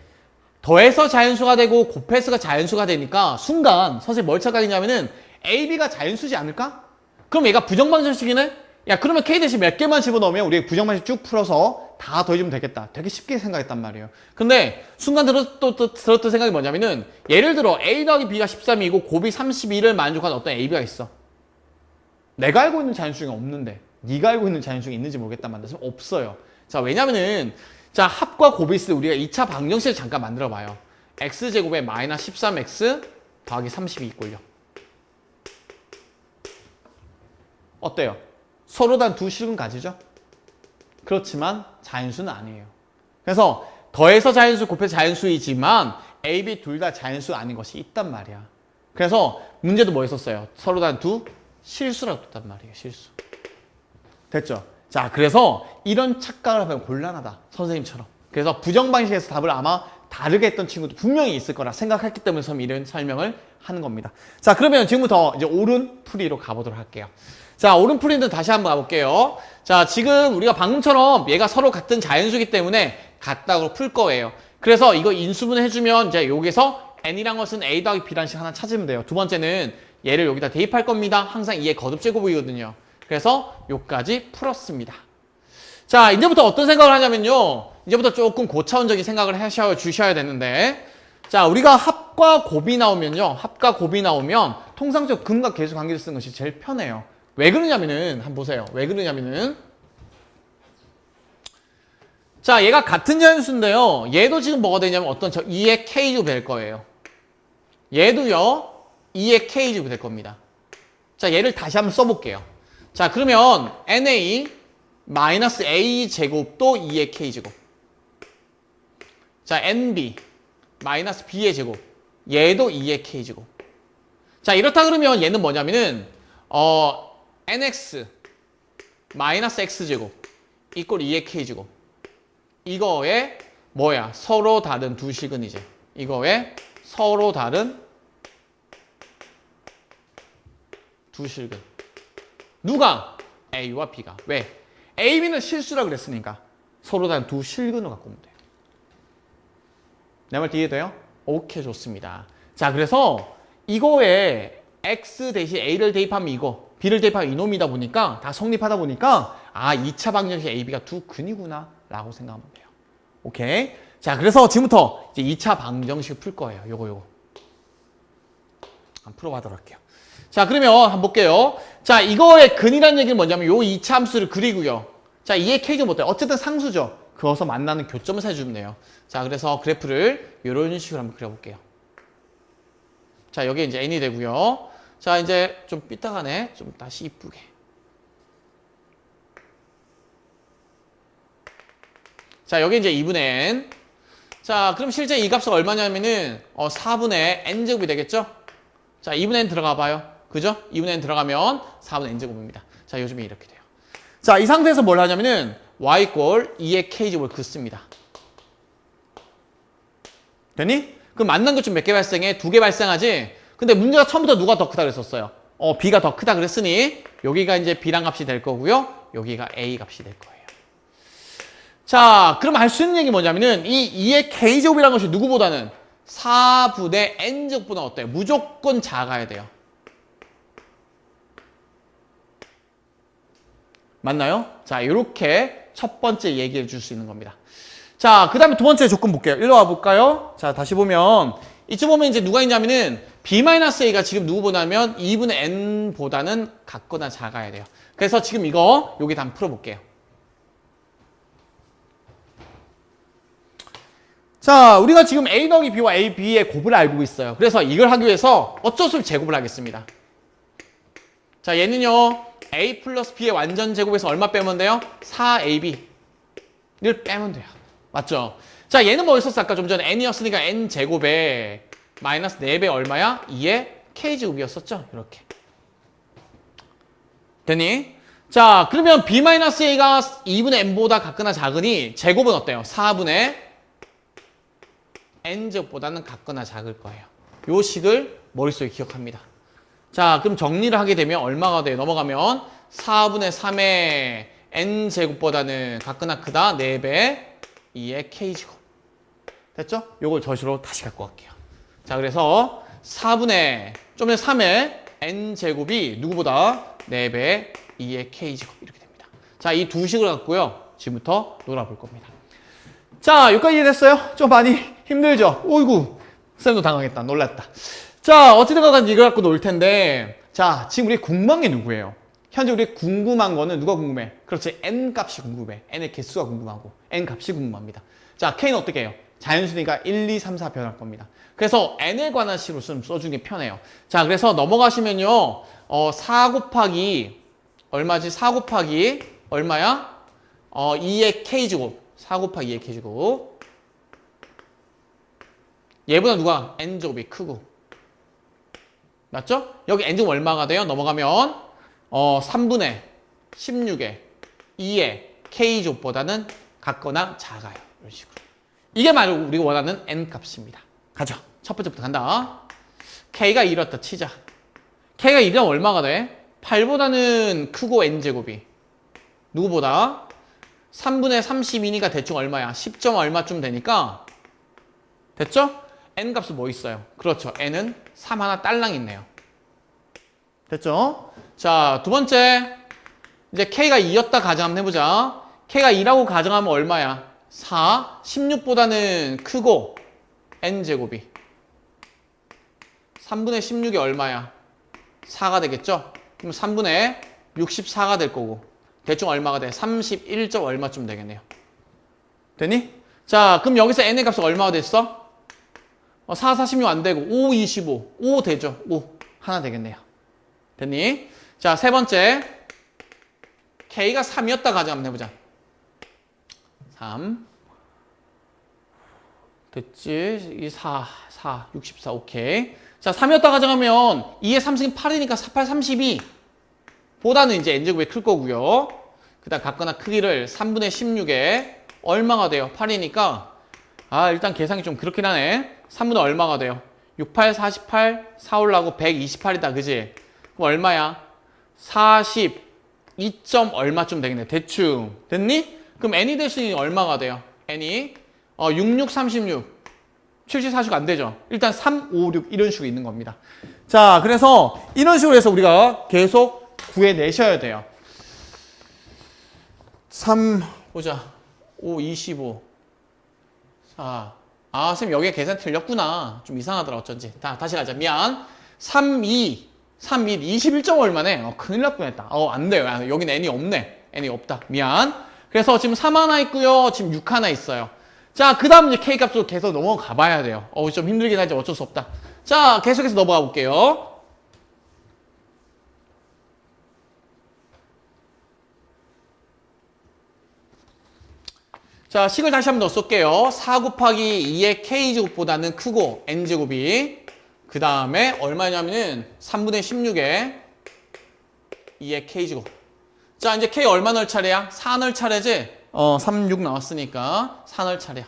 더해서 자연수가 되고 곱해서가 자연수가 되니까 순간 선생님 뭘 착각했냐면은 A, B가 자연수지 않을까? 그럼 얘가 부정방정식이네? 야, 그러면 K 대신 몇 개만 집어넣으면 우리 부정방정식 쭉 풀어서 다 더해주면 되겠다. 되게 쉽게 생각했단 말이에요. 근데 순간 들었던 생각이 뭐냐면은 예를 들어 A 더하기 B가 13이고 곱이 32를 만족하는 어떤 A, B가 있어. 내가 알고 있는 자연수 중에 없는데 네가 알고 있는 자연수 중에 있는지 모르겠단 말이야. 없어요. 자, 왜냐면은 자, 합과 곱이 있을 때 우리가 2차 방정식을 잠깐 만들어 봐요. x제곱에 마이너스 13x 더하기 32 이꼴요. 어때요? 서로 단 두 식은 가지죠? 그렇지만 자연수는 아니에요. 그래서 더해서 자연수, 곱해서 자연수이지만 A, B 둘 다 자연수가 아닌 것이 있단 말이야. 그래서 문제도 뭐 했었어요? 서로 다 두 실수라고 뒀단 말이에요. 실수. 됐죠? 자, 그래서 이런 착각을 하면 곤란하다. 선생님처럼. 그래서 부정 방식에서 답을 아마 다르게 했던 친구도 분명히 있을 거라 생각했기 때문에 저는 이런 설명을 하는 겁니다. 자, 그러면 지금부터 이제 옳은 풀이로 가보도록 할게요. 자, 옳은 풀이는 다시 한번 가볼게요. 자, 지금 우리가 방금처럼 얘가 서로 같은 자연수기 때문에 같다고 풀 거예요. 그래서 이거 인수분 해주면 이제 여기서 n이란 것은 a 더하기 b라는 식 하나 찾으면 돼요. 두 번째는 얘를 여기다 대입할 겁니다. 항상 2의 거듭 제곱이거든요. 그래서 요까지 풀었습니다. 자, 이제부터 어떤 생각을 하냐면요. 이제부터 조금 고차원적인 생각을 주셔야 되는데, 자, 우리가 합과 곱이 나오면요. 합과 곱이 나오면 통상적으로 근과 계수 관계를 쓰는 것이 제일 편해요. 왜 그러냐면은, 한번 보세요. 왜 그러냐면은, 자, 얘가 같은 자연수인데요. 얘도 지금 뭐가 되냐면 어떤 2의 k제곱 될 거예요. 얘도요. 2의 k제곱 될 겁니다. 자, 얘를 다시 한번 써볼게요. 자, 그러면 na 마이너스 a 제곱도 2의 k제곱. 자, nb 마이너스 b의 제곱. 얘도 2의 k제곱. 자, 이렇다 그러면 얘는 뭐냐면은 nx 마이너스 x제곱 이꼴 2의 k제곱. 이거에 뭐야? 서로 다른 두 식은 이제 이거에 서로 다른 두 식은 누가? A와 B가. 왜? A, B는 실수라 그랬으니까 서로 다른 두 실근을 갖고 오면 돼요. 내 말 이해돼요? 오케이, 좋습니다. 자, 그래서 이거에 X 대신 A를 대입하면 이거, B를 대입하면 이놈이다 보니까 다 성립하다 보니까 아, 2차 방정식 A, B가 두 근이구나 라고 생각하면 돼요. 오케이. 자, 그래서 지금부터 이제 2차 방정식 풀 거예요. 요거. 한번 풀어보도록 할게요. 자, 그러면 한번 볼게요. 자, 이거의 근이라는 얘기는 뭐냐면 요 2차 함수를 그리고요. 자, 2의 k제곱 어때요? 어쨌든 상수죠. 그어서 만나는 교점을 세주면 돼요. 자, 그래서 그래프를 이런 식으로 한번 그려볼게요. 자, 여기 이제 n이 되고요. 자, 이제 좀 삐딱하네. 좀 다시 이쁘게. 자, 여기 이제 2분의 n. 자, 그럼 실제 이 값은 얼마냐면은 4분의 n제곱이 되겠죠? 자, 2분의 n 들어가 봐요. 그죠? 2분의 n 들어가면 4분의 n제곱입니다. 자, 요즘에 이렇게 돼요. 자, 이 상태에서 뭘 하냐면은 y 꼴 2의 k제곱을 긋습니다. 됐니? 그럼 만난 것 중 몇 개 발생해? 2개 발생하지? 근데 문제가 처음부터 누가 더 크다 그랬었어요? b가 더 크다 그랬으니 여기가 이제 b랑 값이 될 거고요. 여기가 a 값이 될 거예요. 자, 그럼 할 수 있는 얘기 뭐냐면은 이 2의 k제곱이라는 것이 누구보다는 4분의 n제곱보다 어때요? 무조건 작아야 돼요. 맞나요? 자, 이렇게 첫 번째 얘기해 줄 수 있는 겁니다. 자, 그 다음에 두 번째 조건 볼게요. 일로 와볼까요? 자, 다시 보면 이쯤 보면 이제 누가 있냐면은 b-a가 지금 누구보다면 2분의 n보다는 같거나 작아야 돼요. 그래서 지금 이거 여기다 한번 풀어볼게요. 자, 우리가 지금 a 더하기 b와 a, b의 곱을 알고 있어요. 그래서 이걸 하기 위해서 어쩔 수 없이 제곱을 하겠습니다. 자, 얘는요 a 플러스 b의 완전 제곱에서 얼마 빼면 돼요? 4ab를 빼면 돼요. 맞죠? 자, 얘는 뭐였었어? 아까 좀 전에 n이었으니까 n제곱에 마이너스 4배 얼마야? 2의 k제곱이었었죠? 이렇게. 됐니? 자, 그러면 b-a가 2분의 n보다 같거나 작으니 제곱은 어때요? 4분의 n제곱보다는 같거나 작을 거예요. 요 식을 머릿속에 기억합니다. 자, 그럼 정리를 하게 되면 얼마가 돼요? 넘어가면 4분의 3의 n제곱보다는 같거나 크다 4배 2의 k제곱. 됐죠? 요걸 저시로 다시 갖고 갈게요. 자, 그래서 4분의 좀 전에 3의 n제곱이 누구보다 4배 2의 k제곱 이렇게 됩니다. 자, 이 두 식을 갖고요. 지금부터 놀아볼 겁니다. 자, 여기까지 이해됐어요? 좀 많이 힘들죠? 어이구, 쌤도 당황했다. 놀랐다. 자, 어찌든 간에 이걸 갖고 놀 텐데, 자, 지금 우리 궁금한 게 누구예요? 현재 우리 궁금한 거는 누가 궁금해? 그렇지, n 값이 궁금해. n의 개수가 궁금하고, n 값이 궁금합니다. 자, k는 어떻게 해요? 자연수니까 1, 2, 3, 4 변할 겁니다. 그래서 n에 관한 식으로 써주는 게 편해요. 자, 그래서 넘어가시면요, 4 곱하기, 얼마지? 4 곱하기, 얼마야? 2의 k제곱. 4 곱하기 2의 k제곱. 얘보다 누가? n제곱이 크고. 맞죠? 여기 n제곱 얼마가 돼요? 넘어가면 3분의 16의 2의 k제곱보다는 같거나 작아요. 이런 식으로. 이게 바로 우리가 원하는 n 값입니다. 가죠. 첫 번째부터 간다. k가 1이었다 치자. k가 1이면 얼마가 돼? 8보다는 크고 n제곱이. 누구보다? 3분의 32니까 대충 얼마야? 10점 얼마쯤 되니까 됐죠? n 값은 뭐 있어요? 그렇죠. n은 3 하나 딸랑 있네요. 됐죠? 자, 두 번째. 이제 k가 2였다 가정하면 해보자. k가 2라고 가정하면 얼마야? 4. 16보다는 크고 n제곱이. 3분의 16이 얼마야? 4가 되겠죠? 그럼 3분의 64가 될 거고. 대충 얼마가 돼? 31점 얼마쯤 되겠네요. 되니? 자, 그럼 여기서 n의 값은 얼마가 됐어? 4, 46 안 되고 5, 25. 5 되죠? 5. 하나 되겠네요. 됐니? 자, 세 번째. k가 3이었다 가정하면 해보자. 3. 됐지? 이 4, 64. 오케이. 자, 3이었다 가정하면 2의 3승이 8이니까 4, 8, 32. 보다는 이제 n제곱이 클 거고요. 그 다음 같거나 크기를 3분의 16에 얼마가 돼요? 8이니까 일단 계산이 좀 그렇긴 하네. 3분의 얼마가 돼요? 68, 48, 4 올라가고 128이다. 그지? 그럼 얼마야? 42점 얼마쯤 되겠네. 대충. 됐니? 그럼 n이 대신이 얼마가 돼요? n이 66, 36, 70, 40 안 되죠? 일단 3, 5, 6 이런 식으로 있는 겁니다. 자, 그래서 이런 식으로 해서 우리가 계속 구해내셔야 돼요. 3 보자. 5, 25 4 쌤 여기에 계산 틀렸구나. 좀 이상하더라 어쩐지. 다시 가자. 미안. 3, 2 21점 얼마네. 큰일 날 뻔했다. 안 돼요. 여긴 n이 없네. n이 없다. 미안. 그래서 지금 3 하나 있고요. 지금 6 하나 있어요. 자, 그 다음 이제 k 값으로 계속 넘어가 봐야 돼요. 좀 힘들긴 하지 어쩔 수 없다. 자, 계속해서 넘어가 볼게요. 자, 식을 다시 한번 더 쏠게요. 4 곱하기 2의 k제곱보다는 크고 n제곱이. 그 다음에 얼마냐면은 3분의 16에 2의 k제곱. 자, 이제 k 얼마 넣을 차례야? 4 넣을 차례지? 3, 6 나왔으니까 4 넣을 차례야.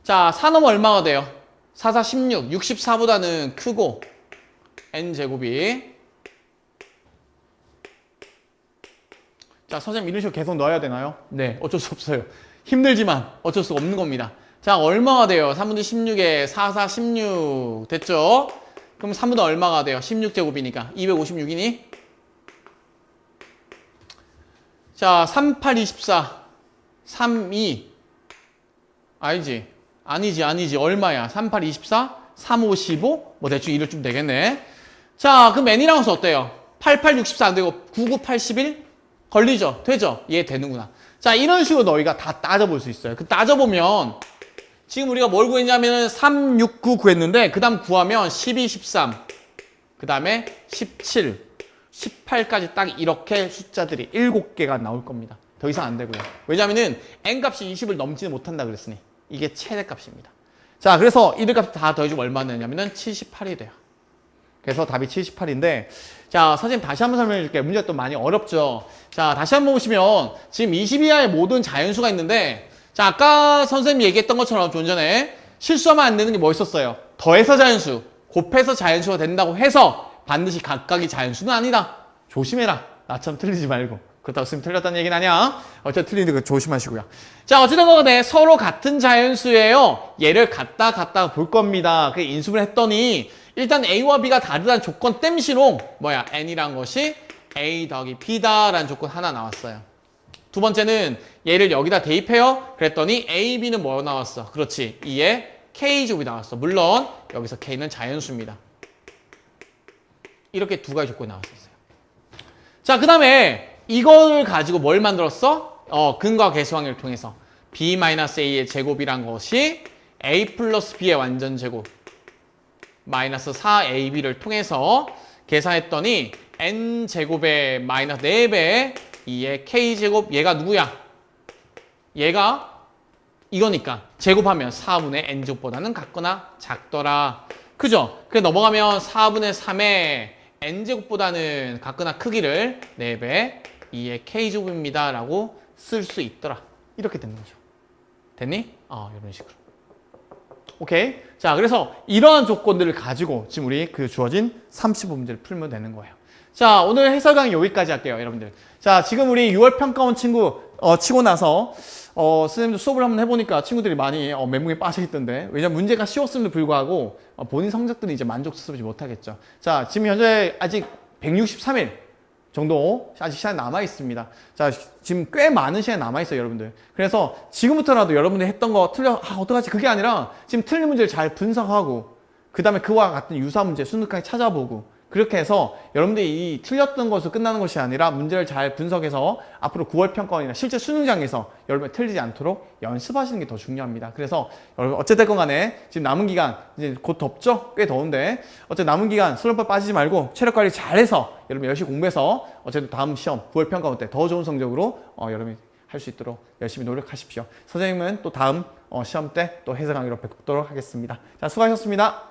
자, 4 넣으면 얼마가 돼요? 4, 4, 16. 64보다는 크고 n제곱이. 자, 선생님 이런 식으로 계속 넣어야 되나요? 네, 어쩔 수 없어요. 힘들지만 어쩔 수가 없는 겁니다. 자, 얼마가 돼요? 3분의 16에 4, 4, 16 됐죠? 그럼 3분의 얼마가 돼요? 16제곱이니까 256이니? 자, 3, 8, 24 3, 2 아니지? 아니지. 얼마야? 3, 8, 24 3, 5, 15 뭐 대충 이럴쯤 되겠네. 자, 그럼 n이랑 해서 어때요? 8, 8, 64 안 되고 9, 9, 81 걸리죠? 되죠? 얘 되는구나. 자, 이런 식으로 너희가 다 따져볼 수 있어요. 그 따져보면 지금 우리가 뭘 구했냐면 3, 6, 9 구했는데 그 다음 구하면 12, 13 그 다음에 17, 18까지 딱 이렇게 숫자들이 7개가 나올 겁니다. 더 이상 안 되고요. 왜냐면은 n값이 20을 넘지는 못한다 그랬으니 이게 최대값입니다. 자, 그래서 이들 값 다 더해주면 얼마 되냐면은 78이 돼요. 그래서 답이 78인데 자, 선생님 다시 한번 설명해 줄게요. 문제가 또 많이 어렵죠. 자, 다시 한번 보시면 지금 20 이하의 모든 자연수가 있는데 자, 아까 선생님이 얘기했던 것처럼 좀 전에 실수하면 안 되는 게 뭐 있었어요? 더해서 자연수, 곱해서 자연수가 된다고 해서 반드시 각각이 자연수는 아니다. 조심해라. 나처럼 틀리지 말고. 그렇다고 쓰면 틀렸다는 얘기는 아니야. 어쨌든 틀리는 거 조심하시고요. 자, 어쨌든 간에 서로 같은 자연수예요. 얘를 갖다 볼 겁니다. 그 인수분해 했더니 일단 A와 B가 다르다는 조건 땜시로 뭐야? N이란 것이 A 더하기 B다라는 조건 하나 나왔어요. 두 번째는 얘를 여기다 대입해요. 그랬더니 A, B는 뭐 나왔어? 그렇지. 2의 K제곱이 나왔어. 물론 여기서 K는 자연수입니다. 이렇게 두 가지 조건이 나왔었어요. 자, 그 다음에 이걸 가지고 뭘 만들었어? 근과 계수 확률을 통해서 B-A의 제곱이란 것이 A 플러스 B의 완전 제곱 마이너스 4AB를 통해서 계산했더니 N제곱의 마이너스 4배 2의 K제곱 얘가 누구야? 얘가 이거니까 제곱하면 4분의 n제곱보다는 같거나 작더라. 그죠? 그래 넘어가면 4분의 3의 n제곱보다는 같거나 크기를 4배 2의 k제곱입니다 라고 쓸 수 있더라. 이렇게 되는 거죠. 됐니? 이런 식으로. 오케이. 자, 그래서 이러한 조건들을 가지고 지금 우리 그 주어진 35문제를 풀면 되는 거예요. 자, 오늘 해설 강의 여기까지 할게요, 여러분들. 자, 지금 우리 6월 평가원 친구 치고 나서 선생님도 수업을 한번 해보니까 친구들이 많이 멘붕에 빠져있던데, 왜냐면 문제가 쉬웠음에도 불구하고 본인 성적들이 이제 만족스럽지 못하겠죠. 자, 지금 현재 아직 163일 정도 아직 시간이 남아 있습니다. 자, 지금 꽤 많은 시간이 남아 있어요, 여러분들. 그래서 지금부터라도 여러분들이 했던 거 어떡하지? 그게 아니라 지금 틀린 문제를 잘 분석하고, 그 다음에 그와 같은 유사 문제 순득하게 찾아보고, 그렇게 해서 여러분들이 이 틀렸던 것으로 끝나는 것이 아니라 문제를 잘 분석해서 앞으로 9월 평가원이나 실제 수능장에서 여러분이 틀리지 않도록 연습하시는 게 더 중요합니다. 그래서 여러분 어쨌든 간에 지금 남은 기간 이제 곧 덥죠? 꽤 더운데 어쨌든 남은 기간 슬럼프 빠지지 말고 체력 관리 잘해서 여러분 열심히 공부해서 어쨌든 다음 시험 9월 평가원 때 더 좋은 성적으로 여러분이 할 수 있도록 열심히 노력하십시오. 선생님은 또 다음 시험 때 또 해설 강의로 뵙도록 하겠습니다. 자, 수고하셨습니다.